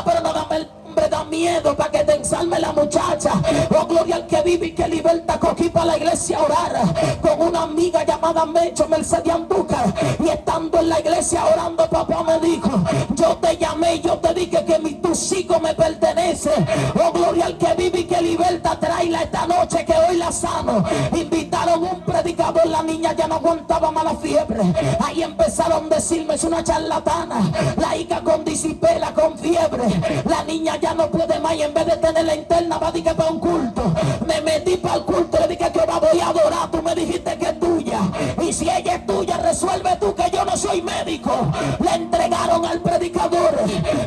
Pero no, dame el nombre, da miedo para que te ensalme la muchacha. Oh, gloria al que vive y que liberta. Cogí para la iglesia a orar con una amiga llamada Mecho Mercedes Andúcar, y estando en la iglesia orando, papá me dijo, yo te llamé y yo te dije que tus hijos me pertenecen. Oh, gloria al que vive y que liberta. Tráela esta noche que hoy la sano. Invitaron un predicador, la niña ya no aguantaba más la fiebre. Ahí empezaron a decirme, es una charlatana, la hija con disipela, con fiebre. La niña ya no puede más, y en vez de tenerla interna va a decir para un culto. Me metí para el culto, le dije que voy a adorar. Tú me dijiste que es tuya, y si ella es tuya, resuelve tú, que yo no soy médico. Le entregaron al predicador,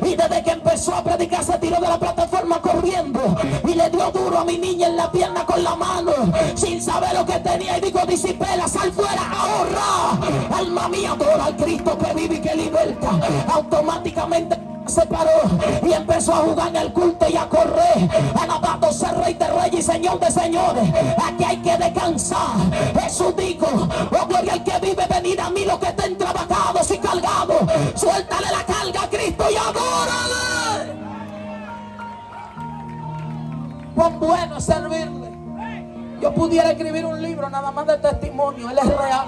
y desde que empezó a predicar se tiró de la plataforma corriendo y le dio duro a mi niña en la pierna con la mano, sin saber lo que tenía, y dijo, disipela, sal fuera, ahorra. Alma mía, adora al Cristo que vive y que liberta. Automáticamente se paró y empezó a jugar en el culto y a correr. Alabado sea Rey de Reyes y Señor de Señores. Aquí hay que descansar. Jesús dijo, oh, gloria al que vive, venid a mí los que estén trabajados y cargados. Suéltale la carga a Cristo y adórale. Cuán bueno es servirle. Yo pudiera escribir un libro nada más de testimonio. Él es real,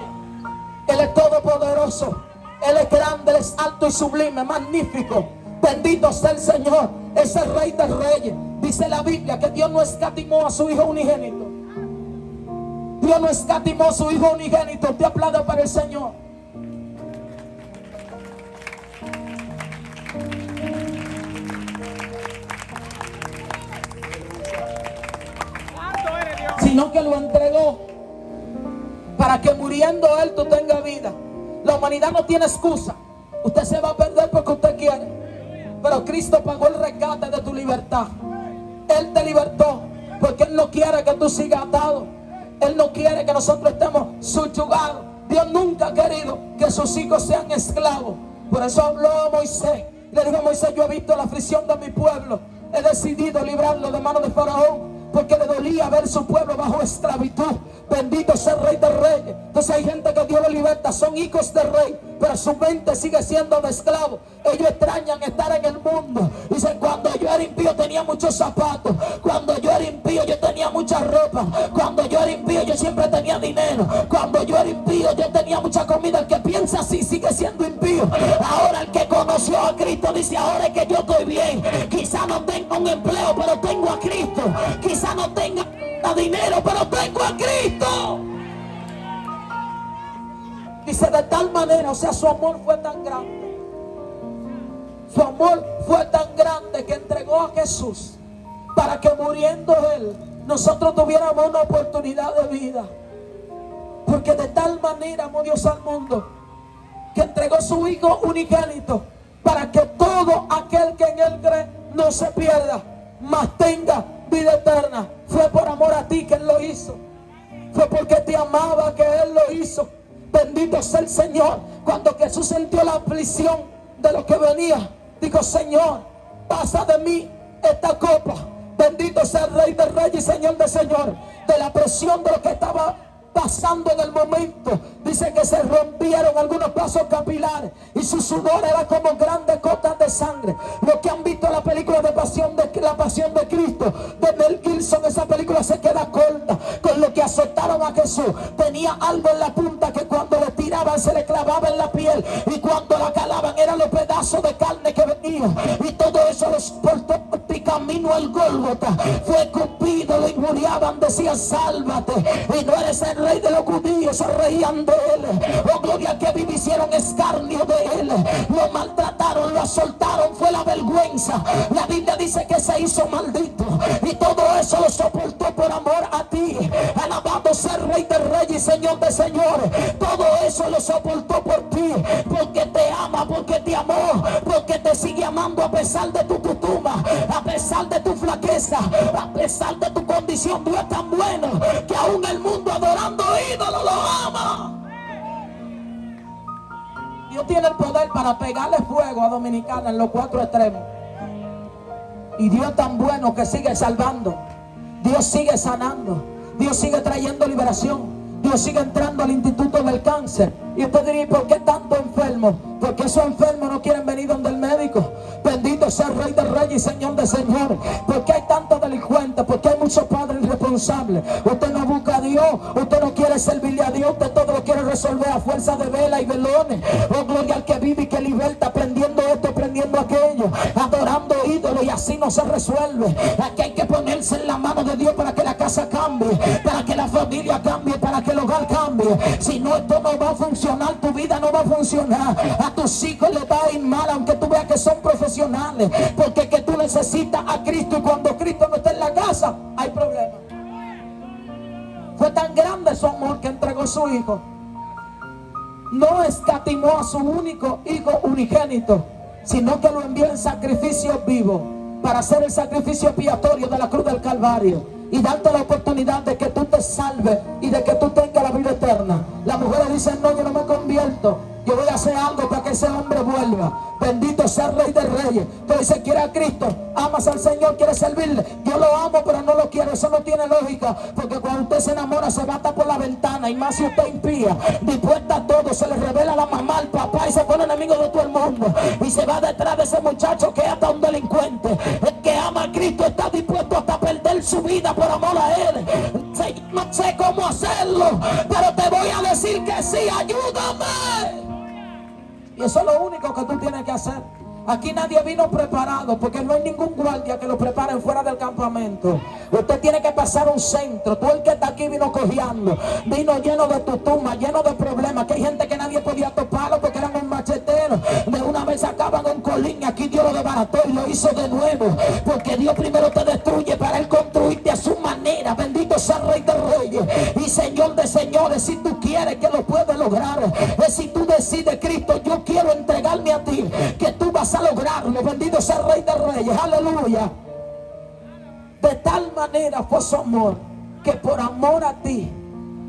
Él es todopoderoso, Él es grande, Él es alto y sublime, magnífico. Bendito sea el Señor, es el Rey de Reyes. Dice la Biblia que Dios no escatimó a su Hijo unigénito. Dios no escatimó a su Hijo unigénito. Te aplaudo para el Señor. Sino que lo entregó para que muriendo Él tú tengas vida. La humanidad no tiene excusa. Usted se va a perder porque usted quiere, pero Cristo pagó el rescate de tu libertad. Él te libertó porque Él no quiere que tú sigas atado. Él no quiere que nosotros estemos subyugados. Dios nunca ha querido que sus hijos sean esclavos. Por eso habló a Moisés. Le dijo a Moisés, yo he visto la aflicción de mi pueblo. He decidido librarlo de manos de Faraón, porque le dolía ver su pueblo bajo esclavitud. Bendito sea el Rey de Reyes. Entonces hay gente que Dios lo liberta, son hijos del Rey, pero su mente sigue siendo de esclavo. Ellos extrañan estar en el mundo. Dicen, cuando yo era impío tenía muchos zapatos, cuando yo era impío yo tenía mucha ropa, cuando yo era impío yo siempre tenía dinero, cuando yo era impío yo tenía mucha comida. El que piensa así sigue siendo impío. Ahora el que conoció a Cristo dice, ahora es que yo estoy bien. Quizá no tengo un empleo, pero tengo a Cristo. Quizá no tenga dinero, pero tengo a Cristo. Dice, de tal manera, o sea, su amor fue tan grande. Su amor fue tan grande que entregó a Jesús para que muriendo Él, nosotros tuviéramos una oportunidad de vida. Porque de tal manera amó Dios al mundo que entregó su Hijo unigénito para que todo aquel que en Él cree no se pierda, mas tenga vida eterna. Fue por amor a ti que Él lo hizo. Fue porque te amaba que Él lo hizo. Bendito sea el Señor. Cuando Jesús sintió la aflicción de lo que venía, dijo: Señor, pasa de mí esta copa. Bendito sea el Rey de Reyes y Señor de Señor. De la presión de lo que estaba pasando en el momento, dice que se rompieron algunos vasos capilares y su sudor era como grandes gotas de sangre. Los que han visto la película de La Pasión de Cristo de Mel Gibson, esa película se queda corta con lo que azotaron a Jesús. Tenía algo en la punta que cuando le tiraban se le clavaba en la piel, y cuando la calaban eran los pedazos de carne que venían, y todo eso los portó por camino al Gólgota. Fue escupido, lo injuriaban, decían: sálvate, y no eres el Rey de los judíos. Se reían de Él. Oh, gloria, que vive, hicieron escarnio de Él, lo maltrataron, lo asoltaron, fue la vergüenza. La Biblia dice que se hizo maldito, y todo eso lo soportó por amor a ti. Alabado sea el Rey de Reyes y Señor de Señores. Todo eso lo soportó por ti, porque te ama, porque te amó, porque te sigue amando a pesar de tu tutuma, a pesar de tu flaqueza, a pesar de tu condición. Dios es tan bueno que aún el mundo adorando ídolos lo ama. Dios tiene el poder para pegarle fuego a Dominicana en los 4 extremos. Y Dios es tan bueno que sigue salvando. Dios sigue sanando. Dios sigue trayendo liberación. Dios sigue entrando al Instituto del Cáncer. Y usted diría: ¿por qué tanto enfermo? Porque esos enfermos no quieren venir donde el médico. Bendito sea el Rey de Reyes y Señor de Señores. Porque hay tantos delincuentes, porque hay muchos padres irresponsables. Usted no busca a Dios, usted no quiere servirle a Dios, usted todo lo quiere resolver a fuerza de vela y velones. Oh, gloria al que vive y que liberta, aprendiendo esto, aprendiendo aquello, adorando ídolos, y así no se resuelve. Aquí hay que ponerse en la mano de Dios para que la casa cambie, para que la familia cambie, para que el hogar cambie. Si no, esto no va a funcionar, tu vida no va a funcionar, a tus hijos les va a ir mal, aunque tú veas que son profesionales, porque que tú necesitas a Cristo, y cuando Cristo no está en la casa hay problemas. Fue tan grande su amor que entregó su Hijo. No escatimó a su único Hijo unigénito, sino que lo envió en sacrificio vivo, para hacer el sacrificio expiatorio de la cruz del Calvario y darte la oportunidad de que tú te salves y de que tú tengas la vida eterna. Las mujeres dicen: no, yo no me convierto, yo voy a hacer algo para que ese hombre vuelva. Bendito sea el Rey de Reyes. Entonces dice: quiere a Cristo, amas al Señor, quiere servirle. Yo lo amo, pero no lo quiero. Eso no tiene lógica, porque cuando usted se enamora se bata por la ventana, y más si usted impía, dispuesta a todo, se le revela a la mamá, al papá, y se pone enemigo de todo el mundo, y se va detrás de ese muchacho que es hasta un delincuente. El que ama a Cristo está dispuesto hasta a perder su vida por amor a Él. No sé cómo hacerlo, pero te voy a decir que sí. Ayúdame. Y eso es lo único que tú tienes que hacer. Aquí nadie vino preparado, porque no hay ningún guardia que lo preparen fuera del campamento. Usted tiene que pasar un centro. Tú, el que está aquí, vino cojeando, vino lleno de tutumas, lleno de problemas, que hay gente que nadie podía toparlo porque eran un machetero. De una vez sacaban un colín, y aquí Dios lo desbarató y lo hizo de nuevo, porque Dios primero te destruye para Él construirte a su manera. Bendito sea el Rey de Reyes y Señor de Señores. Si tú quieres, que lo puedes lograr. Es si tú decides: Cristo, yo quiero entregarme a ti, que tú vas a lograrlo. Bendito sea el Rey de Reyes. Aleluya. De tal manera fue su amor, que por amor a ti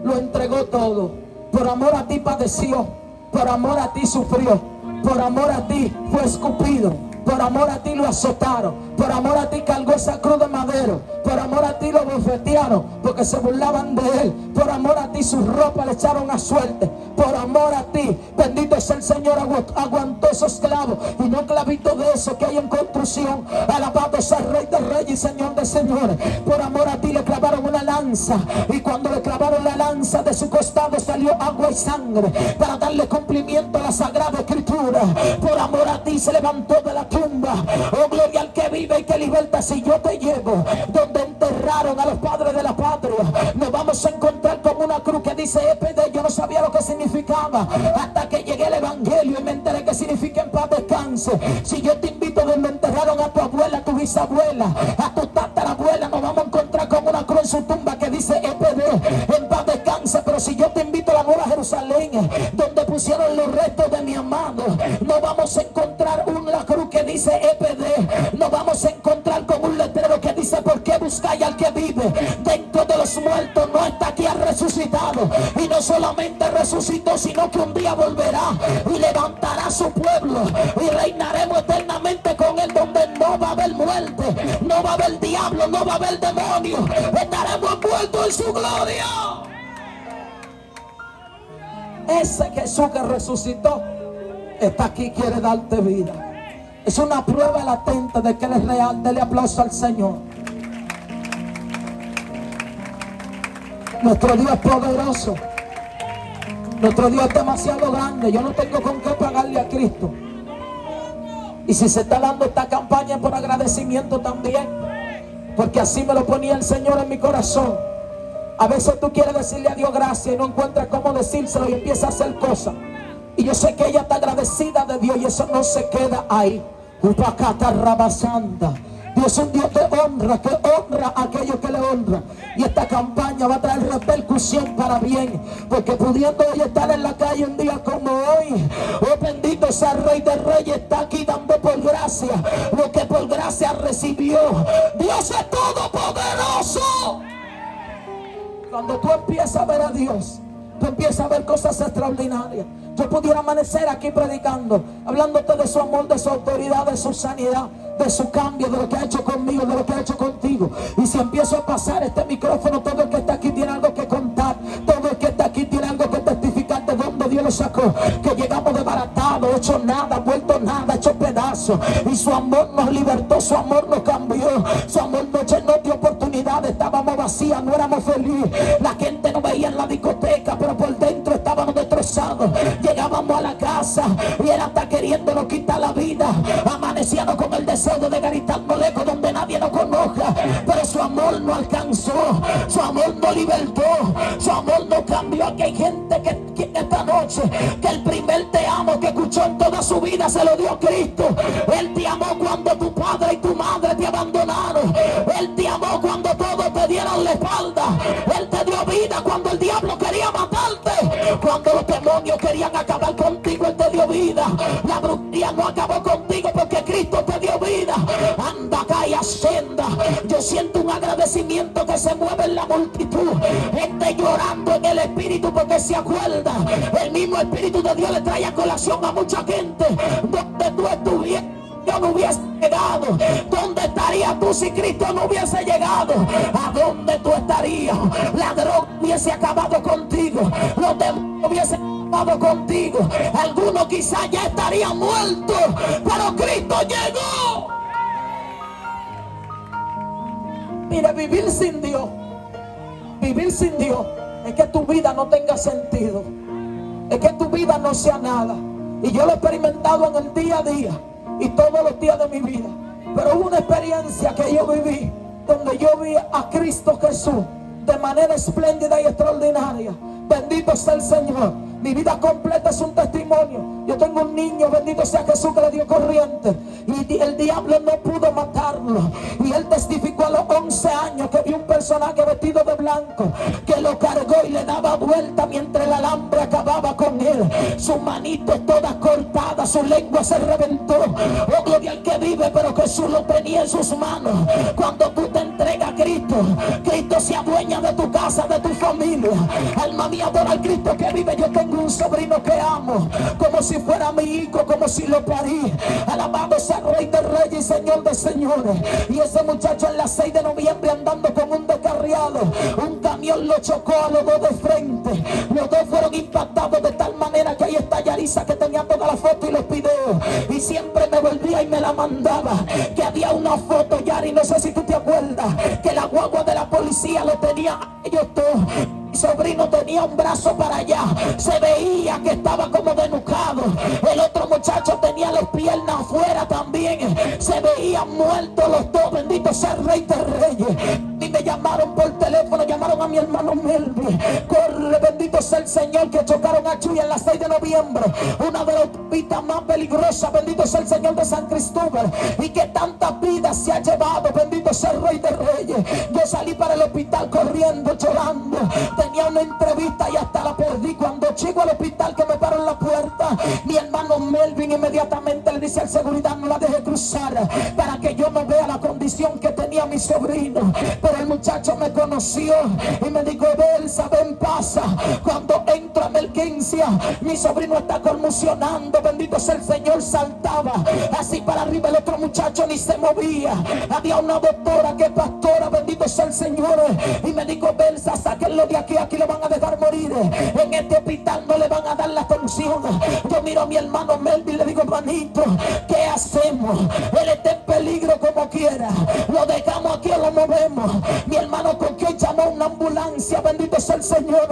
lo entregó todo. Por amor a ti padeció, por amor a ti sufrió, por amor a ti fue escupido, por amor a ti lo azotaron, por amor a ti cargó esa cruz de madero, por amor a ti lo bofetearon porque se burlaban de él, por amor a ti su ropa le echaron a suerte, por amor a ti, bendito sea el Señor, aguantó esos clavos, y no clavito de eso que hay en construcción. Alabado sea el Rey de Reyes y Señor de Señores. Por amor a ti le clavaron una lanza, y cuando le clavaron la lanza, de su costado salió agua y sangre para darle cumplimiento a la Sagrada Escritura. Por amor a ti se levantó de la tumba. Oh, gloria al que vive y que liberta. Si yo te llevo donde enterraron a los padres de la patria, nos vamos a encontrar con una cruz que dice EPD. Yo no sabía lo que significaba hasta que llegué al Evangelio y me enteré que significa en paz descanse. Si yo te invito donde enterraron a tu abuela, a tu bisabuela, a tu tatarabuela, nos vamos a encontrar con una cruz en su tumba que dice EPD, en paz descanse. Pero si yo te invito a la Nueva Jerusalén, donde pusieron los restos de mi amado. No vamos a encontrar una cruz que dice EPD. No vamos a encontrar con un letrero que dice ¿por qué buscáis al que vive dentro de los muertos? No está aquí, ha resucitado. Y no solamente resucitó, sino que un día volverá y levantará su pueblo y reinaremos eternamente con él, donde no va a haber muerte, no va a haber diablo, no va a haber demonio. Estaremos envueltos en su gloria. Ese Jesús que resucitó está aquí, quiere darte vida. Es una prueba latente de que Él es real. Dele aplauso al Señor. Nuestro Dios es poderoso. Nuestro Dios es demasiado grande. Yo no tengo con qué pagarle a Cristo. Y si se está dando esta campaña por agradecimiento también, porque así me lo ponía el Señor en mi corazón. A veces tú quieres decirle a Dios gracias y no encuentras cómo decírselo y empiezas a hacer cosas. Y yo sé que ella está agradecida de Dios y eso no se queda ahí. Dios es un Dios que honra a aquellos que le honran. Y esta campaña va a traer repercusión para bien, porque pudiendo hoy estar en la calle un día como hoy, oh bendito sea el Rey de Reyes, está aquí dando por gracia lo que por gracia recibió. Dios es todopoderoso. Cuando tú empiezas a ver a Dios, tú empiezas a ver cosas extraordinarias. Yo pudiera amanecer aquí predicando, hablándote de su amor, de su autoridad, de su sanidad, de su cambio, de lo que ha hecho conmigo, de lo que ha hecho contigo. Y si empiezo a pasar este micrófono, todo el que está aquí tiene algo que contar. Todo el que está aquí tiene algo que testificar de dónde Dios lo sacó. Que llegamos desbaratados, hecho nada, vuelto nada, hecho pedazos. Y su amor nos libertó, su amor nos cambió. Su amor nos llenó de oportunidades. Estábamos vacías, no éramos felices. La gente nos veía en la discoteca, pero por dentro estábamos destrozados. Llegábamos a la casa y Él hasta queriéndonos quitar la vida. Amanecíamos con el deseo de gritarnos lejos donde nadie nos conozca. Pero su amor no alcanzó, su amor no libertó, su amor no cambió. Aquí hay gente que esta noche, que el primer te amo que escuchó en toda su vida se lo dio Cristo. Él te amó cuando tu padre y tu madre te abandonaron. Él te amó cuando todos te dieron la espalda. Él te dio vida cuando el diablo quería matarte. Cuando los demonios querían acabar contigo, Él te dio vida. La brujería no acabó contigo porque Cristo te dio vida. Anda acá y ascenda. Yo siento un agradecimiento que se mueve en la multitud. Gente llorando en el espíritu porque se acuerda. El mismo Espíritu de Dios le trae a colación a mucha gente. Donde tú estuvieras, yo no hubiese llegado. ¿Dónde estarías tú si Cristo no hubiese llegado? ¿A dónde tú estarías? La droga hubiese acabado contigo. Los demonios hubiesen acabado contigo. Algunos quizás ya estarían muertos, pero Cristo llegó. Mira, vivir sin Dios es que tu vida no tenga sentido, es que tu vida no sea nada. Y yo lo he experimentado en el día a día y todos los días de mi vida. Pero hubo una experiencia que yo viví, donde yo vi a Cristo Jesús de manera espléndida y extraordinaria. Bendito sea el Señor. Mi vida completa es un testimonio. Yo tengo un niño, bendito sea Jesús, que le dio corriente y el diablo no pudo matarlo. Y él testificó a los 11 años que vio un personaje vestido de blanco que lo cargó y le daba vuelta mientras el alambre acababa con él. Sus manitos todas cortadas, su lengua se reventó. Oh, gloria al que vive, pero Jesús lo tenía en sus manos. Cuando tú te entregas a Cristo, Cristo se adueña de tu casa, de tu familia. Alma mía, adora al Cristo que vive. Yo tengo un sobrino que amo como si fuera mi hijo, como si lo parí. Alabado sea el Rey de Reyes y Señor de Señores. Y ese muchacho en la 6 de noviembre andando con un descarriado, un camión lo chocó a los dos de frente. Los dos fueron impactados de tal manera que ahí está Yarisa, que tenía toda la foto y los videos, y siempre me volvía y me la mandaba. Que había una foto, Yari, no sé si tú te acuerdas, que la guagua de la policía lo tenía ellos todos. Mi sobrino tenía un brazo para allá, se veía que estaba como desnucado. El otro muchacho tenía las piernas afuera también, se veían muertos los dos. Bendito sea el Rey de Reyes. Y me llamaron por teléfono, llamaron a mi hermano Melvin. Corre, bendito sea el Señor, que chocaron a Chuy en la 6 de noviembre, una de las autopistas más peligrosas. Bendito sea el Señor de San Cristóbal, y que tantas vidas se ha llevado. Bendito sea el Rey de Reyes. Yo salí para el hospital corriendo, llorando. Tenía una entrevista y hasta la perdí. Cuando llego al hospital, que me paro en la puerta, Melvin inmediatamente le dice al seguridad: no la deje cruzar para que yo no vea la condición que tenía mi sobrino. Pero el muchacho me conoció y me dijo: Belsa, ven, pasa. Cuando entro a emergencia, mi sobrino está conmocionando, bendito sea el Señor, saltaba así para arriba, el otro muchacho ni se movía. Había una doctora que es pastora, bendito sea el Señor, y me dijo: Belsa, sáquenlo de aquí, aquí lo van a dejar morir, en este hospital no le van a dar la atención. Yo miro a mi hermano Melvin y le digo: hermanito, ¿qué hacemos? Él está en peligro como quiera, lo dejamos aquí o lo movemos. Mi hermano cogió y llamó una ambulancia, bendito sea el Señor.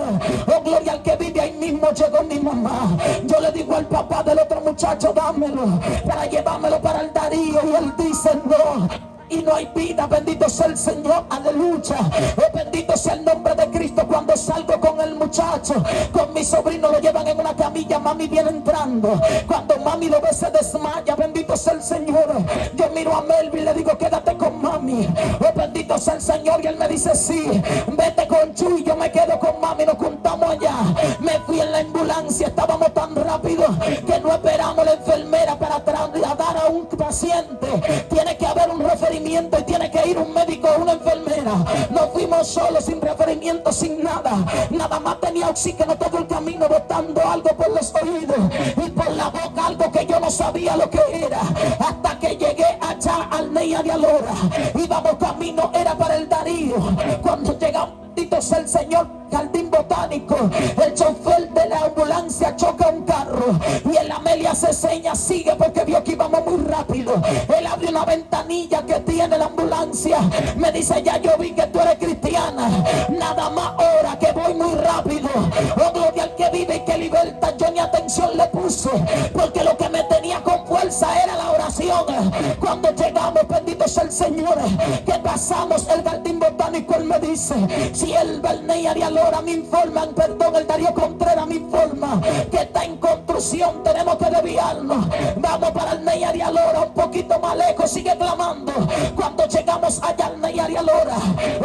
Oh, gloria al que vive, ahí mismo llegó mi mamá. Yo le digo al papá del otro muchacho: dámelo para llevármelo para el Darío, y él dice: no. Y no hay vida, bendito sea el Señor, aleluya. Oh, bendito sea el nombre de Cristo. Cuando salgo con el muchacho, con mi sobrino, lo llevan en una camilla, mami viene entrando. Cuando mami lo ve se desmaya, bendito sea el Señor. Yo miro a Melvin y le digo: quédate con mami. Oh, bendito sea el Señor. Y él me dice: sí, vete con Chuy, yo me quedo con mami. Nos juntamos allá. Me fui en la ambulancia, estábamos tan rápido que no esperamos la enfermera para trasladar a un paciente. Tiene que haber un referimiento y tiene que ir un médico o una enfermera. No fuimos solos, sin referimiento, sin nada. Nada más tenía oxígeno todo el camino, botando algo por los oídos y por la boca, algo que yo no sabía lo que era. Hasta que llegué allá al Neiva de Alora. Íbamos camino, era para el Darío. Cuando llegamos, bendito sea el Señor, Jardín Botánico, el chofer de la ambulancia choca un carro y el Amelia se seña, sigue, porque vio que íbamos muy rápido. Él abrió una ventanilla que tiene la ambulancia, me dice: ya yo vi que tú eres cristiana, nada más ahora que voy muy rápido. Oh, gloria al que vive y que liberta. Yo ni atención le puse, porque lo que me tenía con fuerza era la oración. Cuando llegamos, bendito sea el Señor, que pasamos el Jardín Botánico, él me dice: si el Neiva de Alora me informan, perdón, el Darío Contreras me informa que está en construcción, tenemos que desviarnos. Vamos para el Neiva de Alora, un poquito más lejos, sigue clamando. Cuando llegamos allá al Neiva de Alora,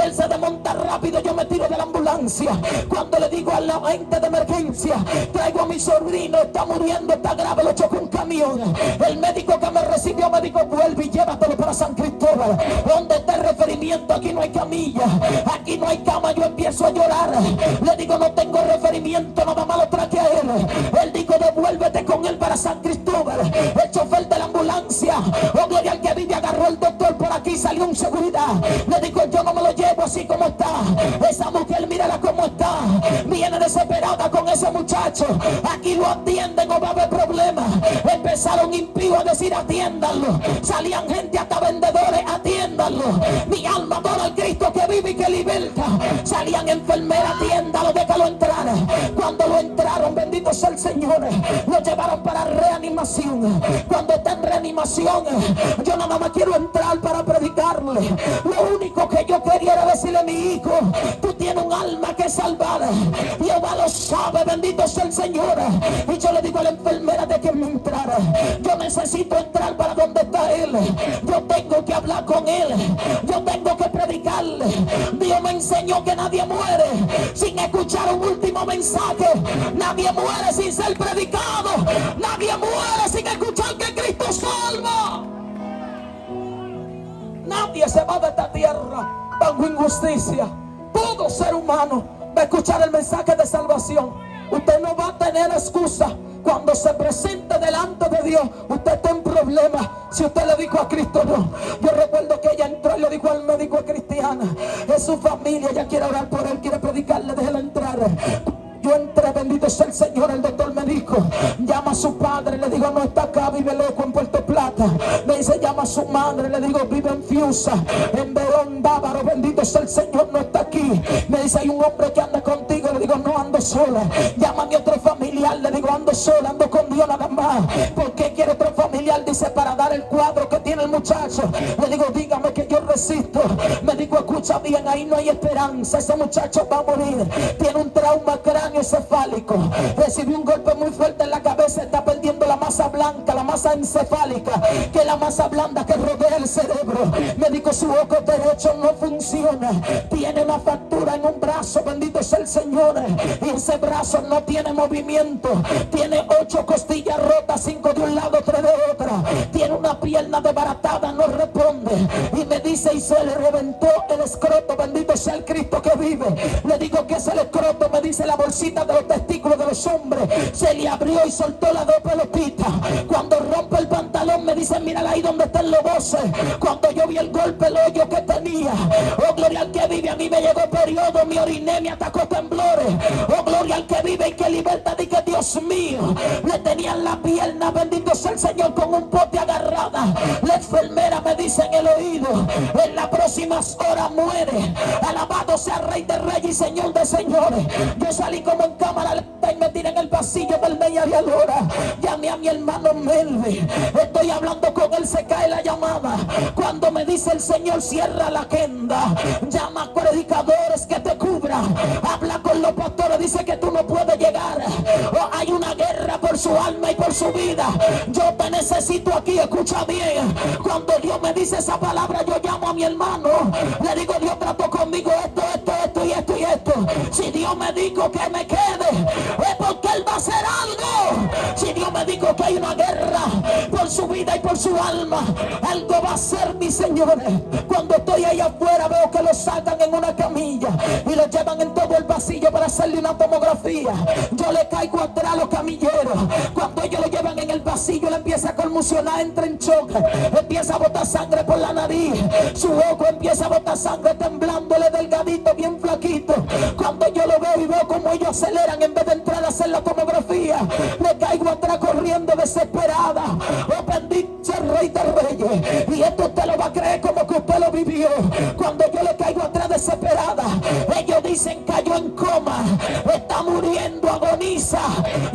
él se desmonta rápido, yo me tiro de la ambulancia. Cuando le digo a la gente de emergencia: traigo a mi sobrino, está muriendo, está grave, lo chocó un camión. El médico que me recibió me dijo: vuelve y llévatelo para San Cristóbal, donde está el referimiento. Aquí no hay camilla, aquí no hay cama. Yo empiezo a llorar, le digo: no tengo referimiento, nada más lo traje a él. Él dijo: devuélvete con él para San Cristóbal. El chofer de la ambulancia, oh gloria al que vive, agarró el doctor por aquí, salió un seguridad. Le digo: yo no me lo llevo así como está. Esa mujer, mírala cómo está, viene desesperada con ese muchacho. Aquí lo atienden o va a haber problemas. Empezaron impíos a decir: atiéndanlo. Salían gente, hasta vendedores: atiéndanlo. Mi alma adora al Cristo que vive y que liberta. Salían enfermeras: atiéndalo, déjalo entrar. Cuando lo entraron, bendito sea el Señor, lo llevaron para reanimación. Cuando está en reanimación, yo nada más quiero entrar para predicarle. Lo único que yo quería era decirle: mi hijo, tú tienes un alma que salvar. Jehová lo sabe, bendito sea el Señor. Y yo le digo a la enfermera de que me entrara. Yo necesito entrar para donde está él. Yo tengo que hablar con él. Yo tengo que predicarle. Dios me enseñó que nadie muere sin escuchar un último mensaje. Nadie muere sin ser predicado. Nadie muere sin escuchar que Cristo salva. Nadie se va de esta tierra bajo injusticia. Todo ser humano va a escuchar el mensaje de salvación. Usted no va a tener excusa. Cuando se presente delante de Dios, usted está en problemas. Si usted le dijo a Cristo no. Yo recuerdo que ella entró y le dijo al médico: cristiana, es su familia, ella quiere orar por él, quiere predicarle, déjela entrar. Yo entré, bendito sea el Señor. El doctor me dijo: llama a su padre. Le digo: no está acá, vive lejos en Puerto Plata. Me dice: llama a su madre. Le digo: vive en Fiusa, en Verón, Bávaro. Bendito sea el Señor, no está aquí. Me dice: hay un hombre que anda contigo. Le digo: no, ando sola. Llama a mi otro familiar. Le digo: ando sola, ando con Dios nada más. ¿Por qué quiere otro familiar? Dice: para dar el cuadro que tiene el muchacho. Le digo: dígame que yo resisto. Me dijo: escucha bien, ahí no hay esperanza. Ese muchacho va a morir. Tiene un trauma cefálico. Recibió un golpe muy fuerte en la cabeza. Está perdiendo la masa blanca, la masa encefálica. que la masa blanda que rodea el cerebro. Me dijo su ojo derecho no funciona, tiene una fractura en un brazo, bendito sea el Señor, y ese brazo no tiene movimiento, tiene 8 costillas rotas, 5 de un lado, 3 de otra, tiene una pierna desbaratada, no responde, y me dice, y se le reventó el escroto, bendito sea el Cristo que vive. Le digo, que es el escroto? Me dice, la bolsita de los testículos de los hombres se le abrió y soltó las 2 pelotitas. Cuando rompe el pantalón, me dice, mírala ahí donde están los voces. Cuando yo vi el golpe, el hoyo que tenía, oh gloria al que vive, a mí me llegó periodo, me oriné, me atacó temblores. Oh gloria al que vive y que liberta. Dije, Dios mío, le tenían la pierna, bendito sea el Señor, con un pote agarrada. La enfermera me dice en el oído, en las próximas horas muere. Alabado sea Rey de Reyes y Señor de Señores. Yo salí como en cámara lenta y me tiré en el pasillo del media de ahora. Llamé a mi hermano Melvin, estoy hablando con él, se cae la llamada. Cuando me dice el Señor, cierra la agenda, llama a predicadores que te cubran, habla con los pastores, dice que tú no puedes llegar, hay una guerra por su alma y por su vida. Yo te necesito aquí, escucha bien. Cuando Dios me dice esa palabra, yo llamo a mi hermano, le digo, Dios trató conmigo esto y esto y esto. Si Dios me dijo que me quede, es porque Él va a hacer algo. Si Dios me dijo que hay una guerra por su vida y por su alma, algo va a hacer, mis señores. Cuando estoy ahí afuera, veo que lo sacan en una camilla y lo llevan en todo el pasillo para hacerle una tomografía. Yo le caigo atrás a los camilleros. Cuando ellos lo llevan en el pasillo, le empieza a conmocionar, entra en choque, empieza a botar sangre por la nariz, su ojo empieza a botar sangre, temblándole, delgadito, bien flaquito. Cuando yo lo veo y veo como ellos aceleran, en vez de entrar a hacer la tomografía, le caigo atrás corriendo desesperada. Oh, bendito sea el Rey de Reyes. Y esto usted lo va a creer como que usted lo vivió. Cuando yo le caigo atrás desesperada, ellos dicen, cayó en coma, está muriendo, agoniza.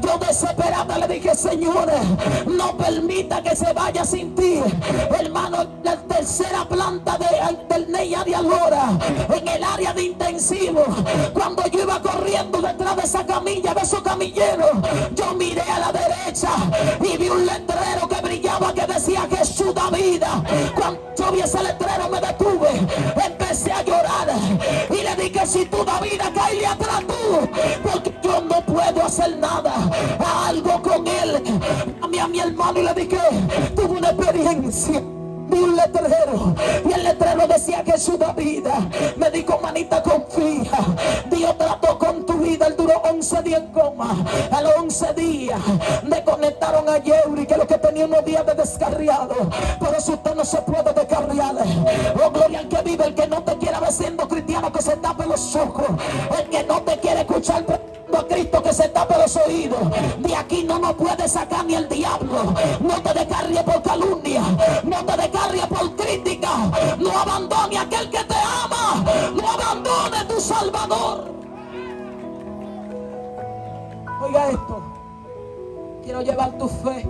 Yo desesperada le dije, señores, no permita que se vaya sin ti. Hermano, la tercera planta del Neya de Alora, en el área de intensivo, cuando yo iba corriendo detrás de esa camilla, de esos camilleros, yo miré a la derecha y vi un letrero que brillaba que decía, Jesús da vida. Cuando yo vi ese letrero me detuve, empecé a llorar y le dije, si tú da vida, cállate atrás tú, porque yo no puedo hacer nada. Algo con él. A mi hermano y le dije, tuve una experiencia. Vi un letrero y el letrero decía, Jesús da vida. Me dijo, manita, confía, Dios trató con tu vida. Él duró 11 días en coma. A los 11 días me conectaron a Yeuri, que lo que tenía unos días de descarriado. Por eso usted no se puede descarriar. Oh, gloria al que vive. El que no te quiera ver siendo cristiano, que se tape los ojos. El que no te quiere escuchar a Cristo, que se tape los oídos. De aquí no nos puede sacar ni el diablo. No te descarries por calumnia, no te descarries por crítica. No abandone a aquel que te ama, no abandone tu Salvador. Oiga esto, quiero llevar tu fe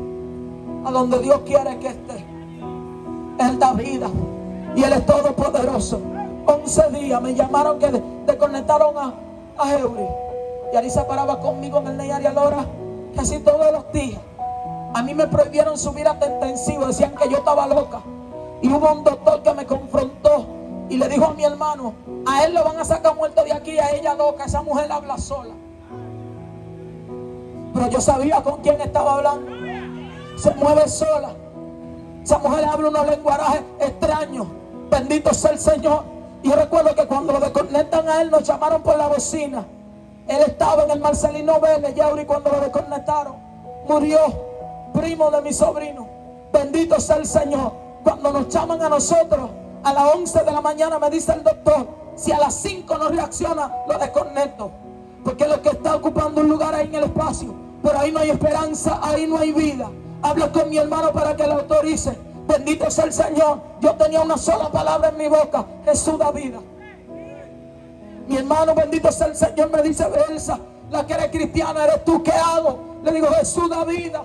a donde Dios quiere que esté. Él da vida y Él es todopoderoso. 11 días me llamaron que desconectaron a Eury. Y ahí se paraba conmigo en el Neya de Alora casi todos los días. A mí me prohibieron subir a intensivo, decían que yo estaba loca. Y hubo un doctor que me confrontó y le dijo a mi hermano, a él lo van a sacar muerto de aquí, a ella loca, esa mujer habla sola. Pero yo sabía con quién estaba hablando. Se mueve sola. Esa mujer habla unos lenguajes extraños. Bendito sea el Señor. Y yo recuerdo que cuando lo desconectan a él, nos llamaron por la bocina. Él estaba en el Marcelino Vélez, Yauri, cuando lo desconectaron. Murió, primo de mi sobrino. Bendito sea el Señor. Cuando nos llaman a nosotros, a las 11 de la mañana, me dice el doctor, si a las 5 no reacciona, lo desconecto. Porque es lo que está ocupando un lugar ahí en el espacio. Pero ahí no hay esperanza, ahí no hay vida. Habla con mi hermano para que lo autorice. Bendito sea el Señor. Yo tenía una sola palabra en mi boca: Jesús da vida. Mi hermano, bendito sea el Señor, me dice, Elsa, la que eres cristiana, ¿eres tú? ¿Qué hago? Le digo, Jesús da vida.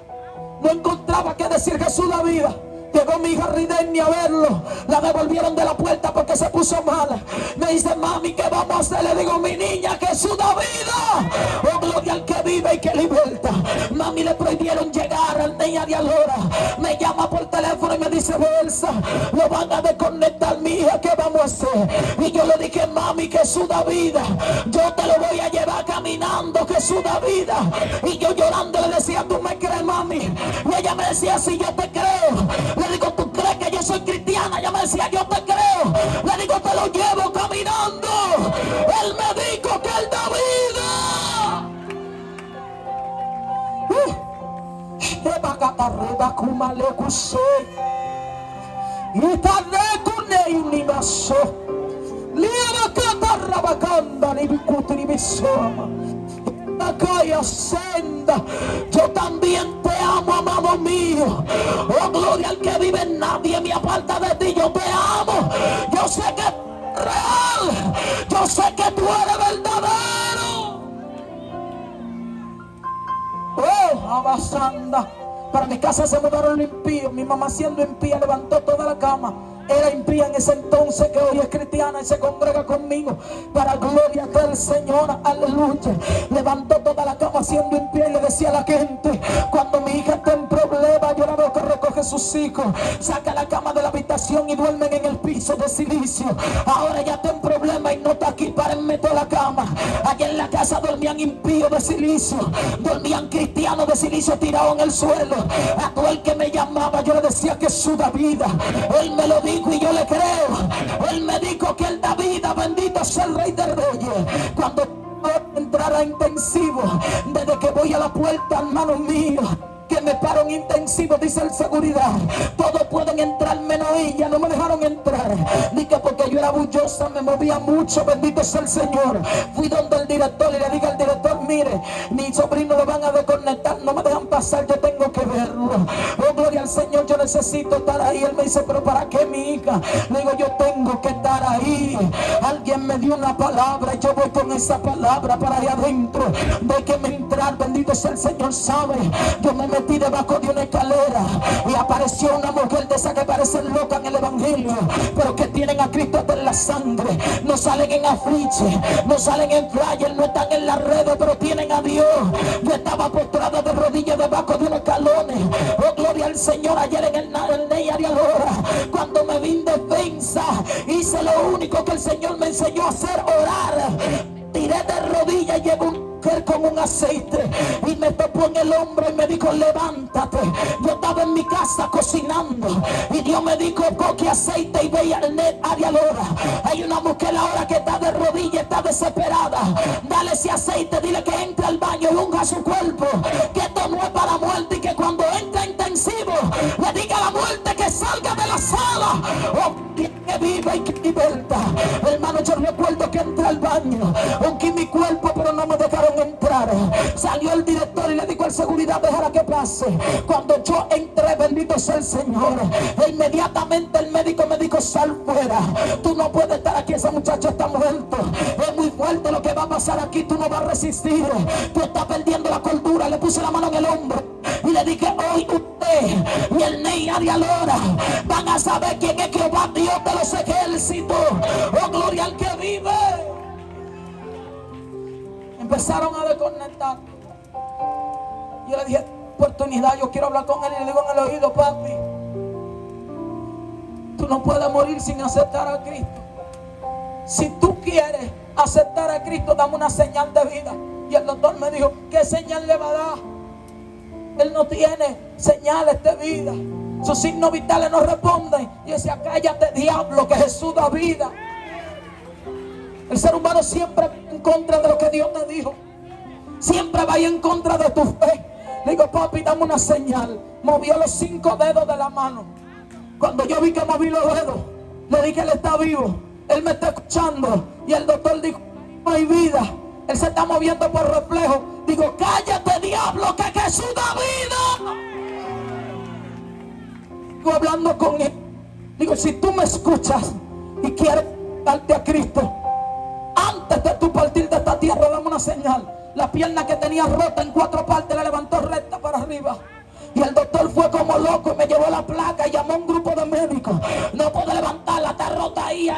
No encontraba qué decir, Jesús da vida. Llegó mi hija Rideni a verlo. La devolvieron de la puerta porque se puso mala. Me dice, mami, ¿qué vamos a hacer? Le digo, mi niña, Jesús da vida. Oh, gloria al que vive y que liberta. Mami, le prohibieron llegar al Neya Arialora me llama por teléfono y me dice: Belsa, lo van a desconectar, mi hija, ¿qué vamos a hacer? Y yo le dije: mami, que su da vida, yo te lo voy a llevar caminando, que su da vida. Y yo llorando le decía: ¿tú me crees, mami? Y ella me decía: sí, yo te creo. Le digo: ¿tú crees que yo soy cristiana? Ella me decía: yo te creo. Le digo: te lo llevo caminando. Él me dijo que él da vida. Yo también te amo, amado mío. Oh, gloria al que vive en nadie me aparta de ti. Yo te amo. Yo sé que es real. Yo sé que tú eres verdadero. Oh, abasanda. Para mi casa se mudaron los impíos. Mi mamá, siendo impía, levantó toda la cama. Era impía en ese entonces, que hoy es cristiana y se congrega conmigo. Para gloria del Señor, aleluya. Levantó toda la cama siendo impía y le decía a la gente: cuando mi hija está en problema, yo la veo que recoge sus hijos, saca la cama de la habitación y duermen en el piso de silicio. Ahora ya está en problema y no está aquí, párenme toda la cama. Allá en la casa dormían impíos de silicio, dormían cristianos de silicio tirados en el suelo. A todo el que me llamaba yo le decía que su da vida. Él me lo dijo y yo le creo. Él me dijo que él da vida. Bendito sea el Rey de Reyes. Cuando entrar a intensivo, desde que voy a la puerta, hermano mío, que me paro en intensivo, dice el seguridad: todos pueden entrar menos ella. No me dejaron entrar. Dije porque yo era bullosa, me movía mucho. Bendito sea el Señor. Fui donde el director y le dije al director: mire, mi sobrino lo van a desconectar, no me dejan pasar, yo tengo que verlo. Oh, gloria al Señor, yo necesito estar ahí. Él me dice: pero ¿para qué, mi hija? Le digo: yo tengo que estar ahí. Alguien me dio una palabra y yo voy con esa palabra para allá adentro. Déjeme entrar. Bendito sea el Señor. Sabe, yo me metí debajo de una escalera y apareció una mujer de esas que parecen locas en el evangelio, pero que tienen a Cristo en la sangre. No salen en afiche, no salen en flyer, no están en las redes, pero tienen a Dios. Yo estaba postrado de rodillas debajo de unos escalones. Oh, gloria al Señor. Ayer en el Ney Arialora, cuando me vi en defensa, hice lo único que el Señor me enseñó a hacer: orar. Tiré de rodillas y llegó un mujer con un aceite y me topó en el hombro y me dijo: levántate. Yo estaba en mi casa cocinando y Dios me dijo: coque aceite y ve al Ney Arialora. Hay una mujer ahora que está de rodillas, está desesperada. Dale ese aceite, dile que entre al baño y unja su cuerpo, que esto no es para muerte, y que cuando entre intensivo le diga a la muerte que salga de la sala. Oh, que viva y que liberta. Hermano, yo recuerdo que entré al baño, ungí mi cuerpo, pero no me dejaron entrar. Salió el director y le dijo al seguridad: déjala que pase. Cuando yo entré, bendito sea el Señor, e inmediatamente el médico me dijo: sal fuera, tú no puedes estar aquí, ese muchacho está muerto, es muy fuerte lo que va a pasar aquí, tú no vas a resistir, tú estás perdiendo la cordura. Le puse la mano en el hombro y le dije: hoy usted y el Ney Arialora van a saber quién es Jehová, Dios de los ejércitos. Oh, gloria al que vive. Empezaron a desconectar. Yo le dije: oportunidad, yo quiero hablar con él. Y le digo en el oído: papi, tú no puedes morir sin aceptar a Cristo. Si tú quieres aceptar a Cristo, dame una señal de vida. Y el doctor me dijo: ¿qué señal le va a dar? Él no tiene señales de vida, sus signos vitales no responden. Y yo decía: cállate, diablo, que Jesús da vida. El ser humano siempre va en contra de lo que Dios te dijo, siempre va en contra de tu fe. Le digo: papi, dame una señal. Movió los 5 dedos de la mano. Cuando yo vi que moví los dedos, le dije: él está vivo, él me está escuchando. Y el doctor dijo: no hay vida, él se está moviendo por reflejo. Digo: cállate, diablo, que Jesús da vida. Digo, hablando con él, digo: si tú me escuchas y quieres darte a Cristo, antes de tú partir de esta tierra, dame una señal. La pierna que tenía rota en 4 partes la levantó recta para arriba. Y el doctor fue como loco y me llevó la placa y llamó a un grupo de médicos. No puedo levantarla, está rota ahí.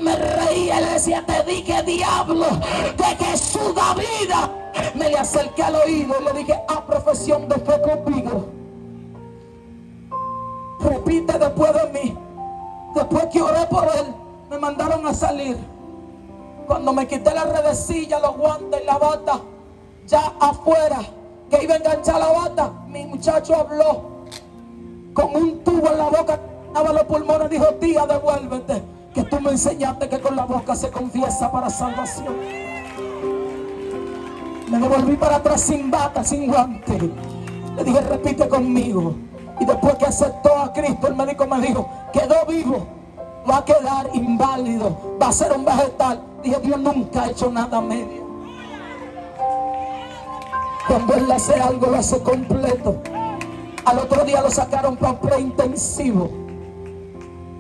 me reía y le decía, te dije, diablo, de Jesús da vida. Me le acerqué al oído y le dije, a profesión de fe conmigo, repite después de mí. Después que oré por él, me mandaron a salir. Cuando me quité la redecilla, los guantes y la bata, ya afuera, que iba a enganchar la bata, mi muchacho habló con un tubo en la boca, daba los pulmones, dijo, tía, devuélvete, que tú me enseñaste que con la boca se confiesa para salvación. Me devolví para atrás sin bata, sin guante. Le dije, repite conmigo. Y después que aceptó a Cristo, el médico me dijo, quedó vivo, va a quedar inválido, va a ser un vegetal. Dije, Dios nunca ha hecho nada medio. Cuando Él hace algo, lo hace completo. Al otro día lo sacaron para preintensivo.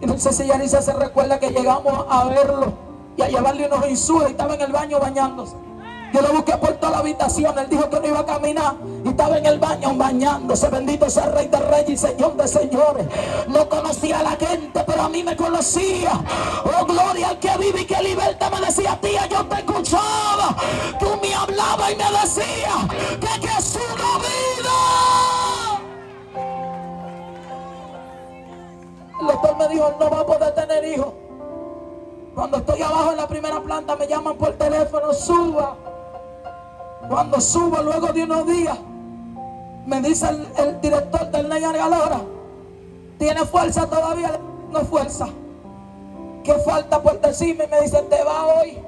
Y no sé si Yanisa se recuerda que llegamos a verlo y a llevarle unos insumos y estaba en el baño bañándose. Yo lo busqué por toda la habitación. Él dijo que no iba a caminar y estaba en el baño bañándose. Bendito sea el Rey de Reyes y Señor de Señores. No conocía a la gente, pero a mí me conocía. Oh, gloria al que vive y que liberta. Me decía, tía, yo te escuchaba. Tú me hablabas y me decías que Jesús da vida. El doctor me dijo, no va a poder tener hijos. Cuando estoy abajo en la primera planta me llaman por teléfono, suba. Cuando subo, luego de unos días, me dice el director del Neyan Galora, ¿tiene fuerza todavía? No fuerza. ¿Qué falta por decirme? Y me dice, te va hoy,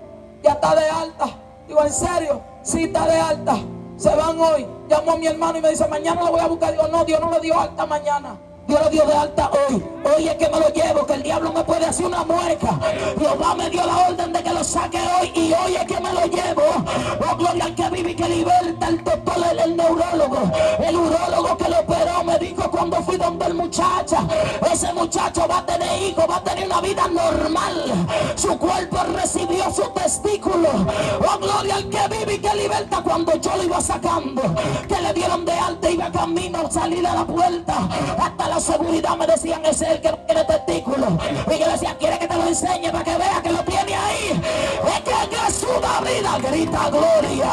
ya está de alta. Digo, ¿en serio? Sí, está de alta. Se van hoy. Llamo a mi hermano y me dice, mañana lo voy a buscar. Digo, no, Dios no le dio alta mañana. Dios lo dio de alta hoy. Hoy es que me lo llevo, que el diablo me puede hacer una mueca. Jehová me dio la orden de que lo saque hoy y hoy es que me lo llevo. Oh, gloria al que vive y que liberta. El doctor, el neurólogo, el urólogo que lo operó me dijo cuando fui donde el muchacho, ese muchacho va a tener hijos, va a tener una vida normal. Su cuerpo recibió su testículo. Oh, gloria al que vive y que liberta. Cuando yo lo iba sacando, que le dieron de alta, iba camino a salir a la puerta. Hasta la seguridad me decían, ese es el que no tiene testículos. Y yo decía, ¿quiere que te lo enseñe para que vea que lo tiene ahí? Es que Jesús da vida. Grita gloria,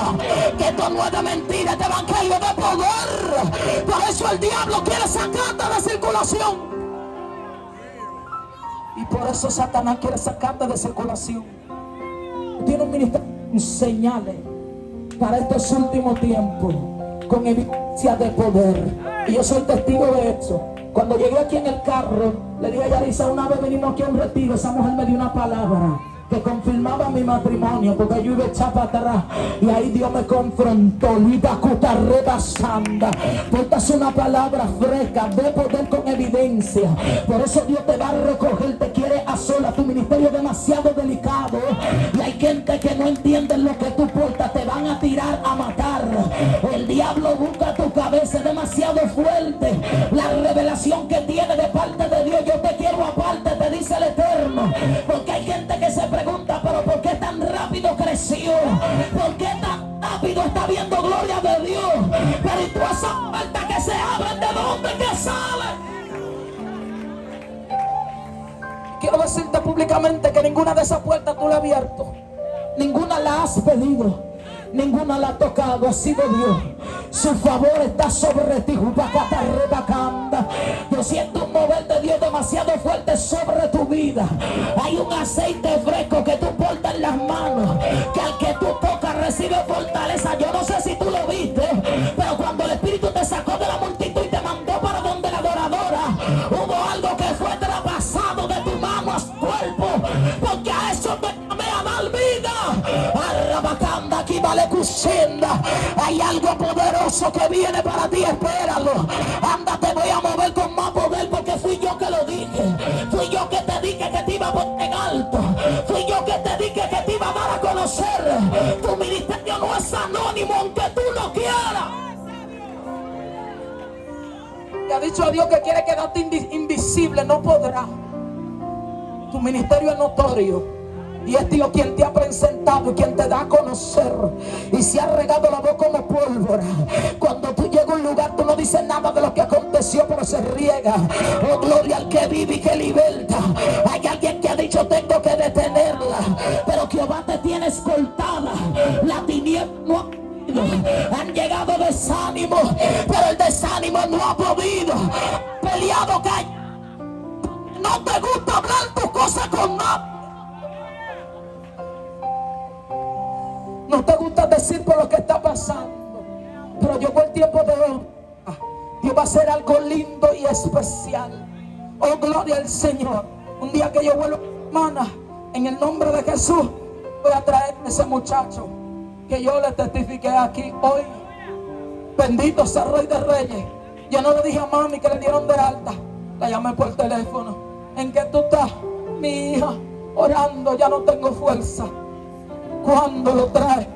que esto no es de mentira, este evangelio de poder. Por eso el diablo quiere sacarte de circulación. Y por eso Satanás quiere sacarte de circulación. Tiene un ministerio, señales para estos últimos tiempos, con evidencia de poder. Y yo soy testigo de eso. Cuando llegué aquí en el carro, le dije a Yarisa, una vez venimos aquí a un retiro, esa mujer me dio una palabra que confirmaba mi matrimonio, porque yo iba a echar para atrás y ahí Dios me confrontó. Portas una palabra fresca de poder con evidencia. Por eso Dios te va a recoger, te quiere a sola. Tu ministerio es demasiado delicado y hay gente que no entiende lo que tú portas. Te van a tirar a matar. El diablo busca tu cabeza, es demasiado fuerte la revelación que tiene de parte de Dios. Yo te quiero aparte, te dice el Eterno, porque hay gente que se pregunta, pero ¿por qué tan rápido creció? ¿Por qué tan rápido está viendo gloria de Dios? Pero y tú esa puerta que se abren, ¿de dónde que sale? Quiero decirte públicamente que ninguna de esas puertas tú la has abierto, ninguna la has pedido, ninguna la ha tocado, ha sido Dios. Su favor está sobre ti. Yo siento un mover de Dios demasiado fuerte sobre tu vida. Hay un aceite fresco que tú portas en las manos, que al que tú tocas recibe fortaleza. Yo no sé si tú lo viste, pero cuando el Espíritu te sacó de la multitud y te mandó para donde la adoradora, hubo algo que fue traspasado de tu mano a su cuerpo, porque a eso te llamé a dar vida. Arrabacanda, aquí vale cusienda. Hay algo poderoso que viene para ti, espéralo. Anda, te voy a mover con más poder, porque fui yo que lo dije. Fui yo que te dije que te iba a poner en alto. Fui yo que te dije que te iba a dar a conocer. Tu ministerio no es anónimo, aunque tú lo quieras. Te ha dicho a Dios que quiere quedarte invisible, no podrá. Tu ministerio es notorio. Y es Dios quien te ha presentado y quien te da a conocer. Y se ha regado la voz como pólvora. Cuando tú llegas a un lugar, tú no dices nada de lo que aconteció, pero se riega. Oh, gloria al que vive y que liberta. Hay alguien que ha dicho dicho tengo que detenerla, pero Jehová te tiene escoltada. La tiniebla no ha podido. Han llegado desánimos, pero el desánimo no ha podido. Peleado que no te gusta hablar tus cosas con nadie. No te gusta decir por lo que está pasando. Pero llegó el tiempo de hoy. Dios va a hacer algo lindo y especial. Oh, gloria al Señor. Un día que yo vuelva, hermana, en el nombre de Jesús, voy a traer a ese muchacho que yo le testifiqué aquí hoy. Bendito sea el Rey de Reyes. Yo no le dije a mami que le dieron de alta. La llamé por teléfono. ¿En qué tú estás? Mi hija, orando, ya no tengo fuerza. ¿Cuándo lo traes?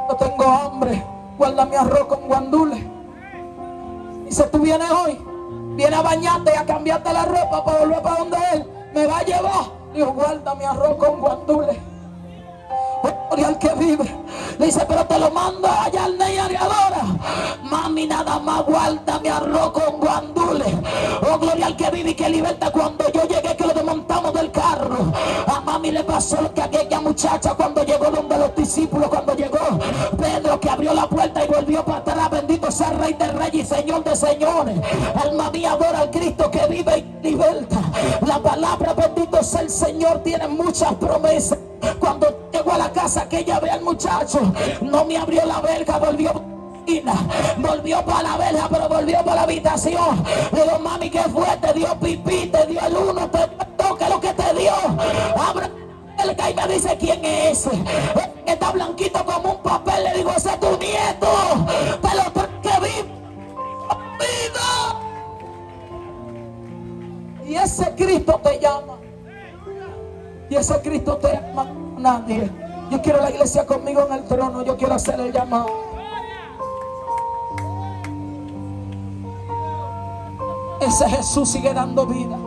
No tengo hambre. Guarda mi arroz con guandules. Dice, tú vienes hoy, vienes a bañarte y a cambiarte la ropa para volver para donde él me va a llevar. Digo, guarda mi arroz con guandules. Gloria al que vive. Le dice, pero te lo mando allá al Neyariadora. Mami, nada más guarda mi arroz con guandules. Oh, gloria al que vive y que liberta. Cuando yo llegué, que lo desmontamos del carro, a mami le pasó lo que a aquella muchacha cuando llegó donde los discípulos, cuando llegó Pedro, que abrió la puerta y volvió para atrás. Bendito sea el Rey de Reyes y Señor de señores. Alma mía, adora al Cristo que vive y liberta. La palabra, bendito sea el Señor, tiene muchas promesas. Cuando llegó a la casa, que ella ve al muchacho, no me abrió la verga, volvió para la verja, pero volvió para la habitación. Le digo, mami, ¿qué fue? Te dio pipí, te dio el uno, te toca lo que te dio. Abre el que y me dice, ¿quién es ese? Está blanquito como un papel. Le digo, ese es tu nieto. Te lo traes que vive. Y ese Cristo te llama. Y ese Cristo te ama a nadie. Yo quiero la iglesia conmigo en el trono. Yo quiero hacer el llamado. Ese Jesús sigue dando vida.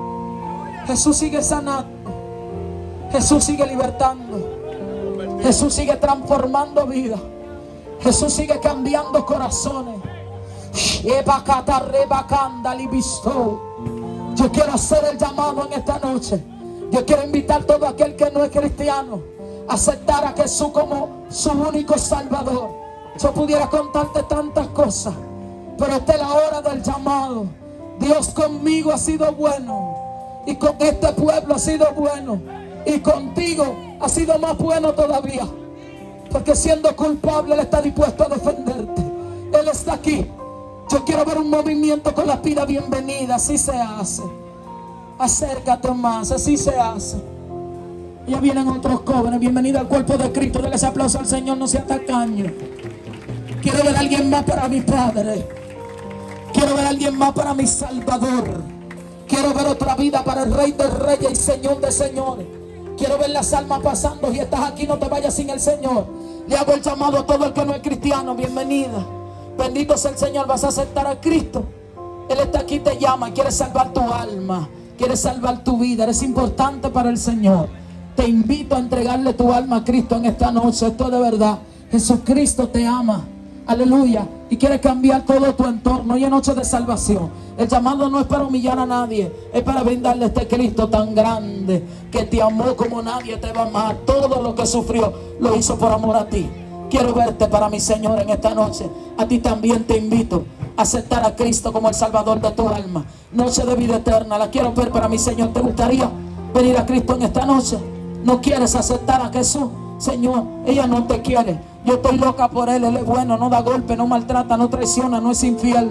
Jesús sigue sanando. Jesús sigue libertando. Jesús sigue transformando vida. Jesús sigue cambiando corazones. Yo quiero hacer el llamado en esta noche. Yo quiero invitar a todo aquel que no es cristiano a aceptar a Jesús como su único Salvador. Yo pudiera contarte tantas cosas, pero esta es la hora del llamado. Dios conmigo ha sido bueno, y con este pueblo ha sido bueno, y contigo ha sido más bueno todavía, porque siendo culpable Él está dispuesto a defenderte. Él está aquí. Yo quiero ver un movimiento con la pida bienvenida. Así se hace. Acércate más, así se hace. Ya vienen otros jóvenes. Bienvenido al cuerpo de Cristo. Denle ese aplauso al Señor, no sea tacaño. Quiero ver a alguien más para mi Padre. Quiero ver a alguien más para mi Salvador. Quiero ver otra vida para el Rey de Reyes y Señor de señores. Quiero ver las almas pasando. Y estás aquí, no te vayas sin el Señor. Le hago el llamado a todo el que no es cristiano. Bienvenida. Bendito sea el Señor. Vas a aceptar a Cristo. Él está aquí, te llama. Quiere salvar tu alma. Quieres salvar tu vida, eres importante para el Señor. Te invito a entregarle tu alma a Cristo en esta noche. Esto es de verdad. Jesucristo te ama. Aleluya. Y quiere cambiar todo tu entorno. Hoy es noche de salvación. El llamado no es para humillar a nadie. Es para brindarle a este Cristo tan grande, que te amó como nadie te va a amar. Todo lo que sufrió lo hizo por amor a ti. Quiero verte para mi Señor en esta noche. A ti también te invito a aceptar a Cristo como el Salvador de tu alma. Noche de vida eterna, la quiero ver para mi Señor. ¿Te gustaría venir a Cristo en esta noche? ¿No quieres aceptar a Jesús? Señor, ella no te quiere. Yo estoy loca por Él. Él es bueno, no da golpe, no maltrata, no traiciona, no es infiel.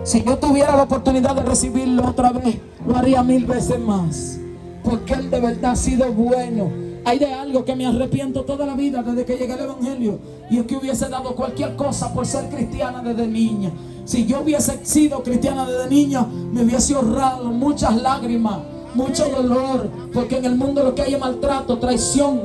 Si yo tuviera la oportunidad de recibirlo otra vez, lo haría 1000 veces más. Porque Él de verdad ha sido bueno. Hay de algo que me arrepiento toda la vida desde que llegué al Evangelio, y es que hubiese dado cualquier cosa por ser cristiana desde niña. Si yo hubiese sido cristiana desde niña, me hubiese ahorrado muchas lágrimas, mucho dolor, porque en el mundo lo que hay es maltrato, traición.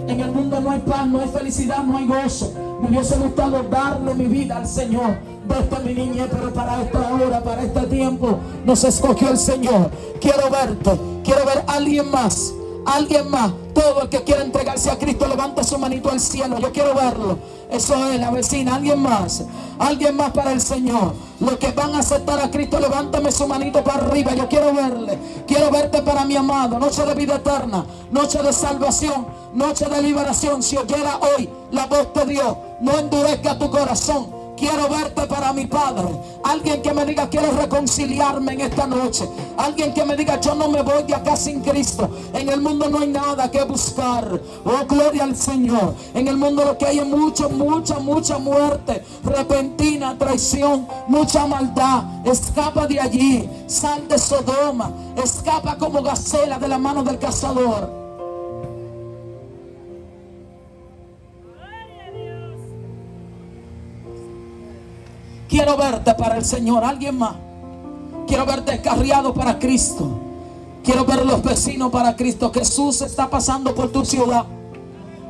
En el mundo no hay paz, no hay felicidad, no hay gozo. Me hubiese gustado darle mi vida al Señor desde mi niñez, pero para esta hora, para este tiempo, nos escogió el Señor. Quiero verte, quiero ver a alguien más Alguien más, todo el que quiera entregarse a Cristo, levante su manito al cielo. Yo quiero verlo. Eso es, la vecina. Alguien más para el Señor. Los que van a aceptar a Cristo, levántame su manito para arriba. Yo quiero verle. Quiero verte para mi amado. Noche de vida eterna, noche de salvación, noche de liberación. Si oyera hoy la voz de Dios, no endurezca tu corazón. Quiero verte para mi Padre. Alguien que me diga, quiero reconciliarme en esta noche. Alguien que me diga, yo no me voy de acá sin Cristo. En el mundo no hay nada que buscar. Oh, gloria al Señor. En el mundo lo que hay es mucha muerte repentina, traición, mucha maldad. Escapa de allí. Sal de Sodoma. Escapa como gacela de la mano del cazador. Quiero verte para el Señor. Alguien más. Quiero verte descarriado para Cristo. Quiero ver los vecinos para Cristo. Jesús está pasando por tu ciudad.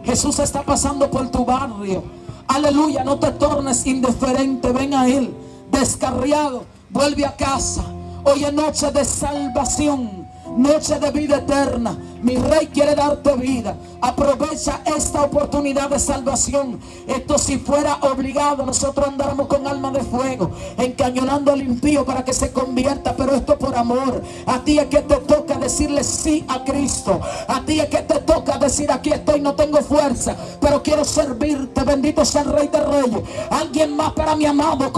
Jesús está pasando por tu barrio. Aleluya, no te tornes indiferente. Ven a Él. Descarriado, vuelve a casa. Hoy es noche de salvación, noche de vida eterna. Mi Rey quiere darte vida. Aprovecha esta oportunidad de salvación. Esto si fuera obligado, nosotros andáramos con alma de fuego, encañonando al impío para que se convierta. Pero esto por amor. A ti es que te toca decirle sí a Cristo. A ti es que te toca decir, aquí estoy, no tengo fuerza, pero quiero servirte. Bendito sea el Rey de Reyes. Alguien más para mi amado.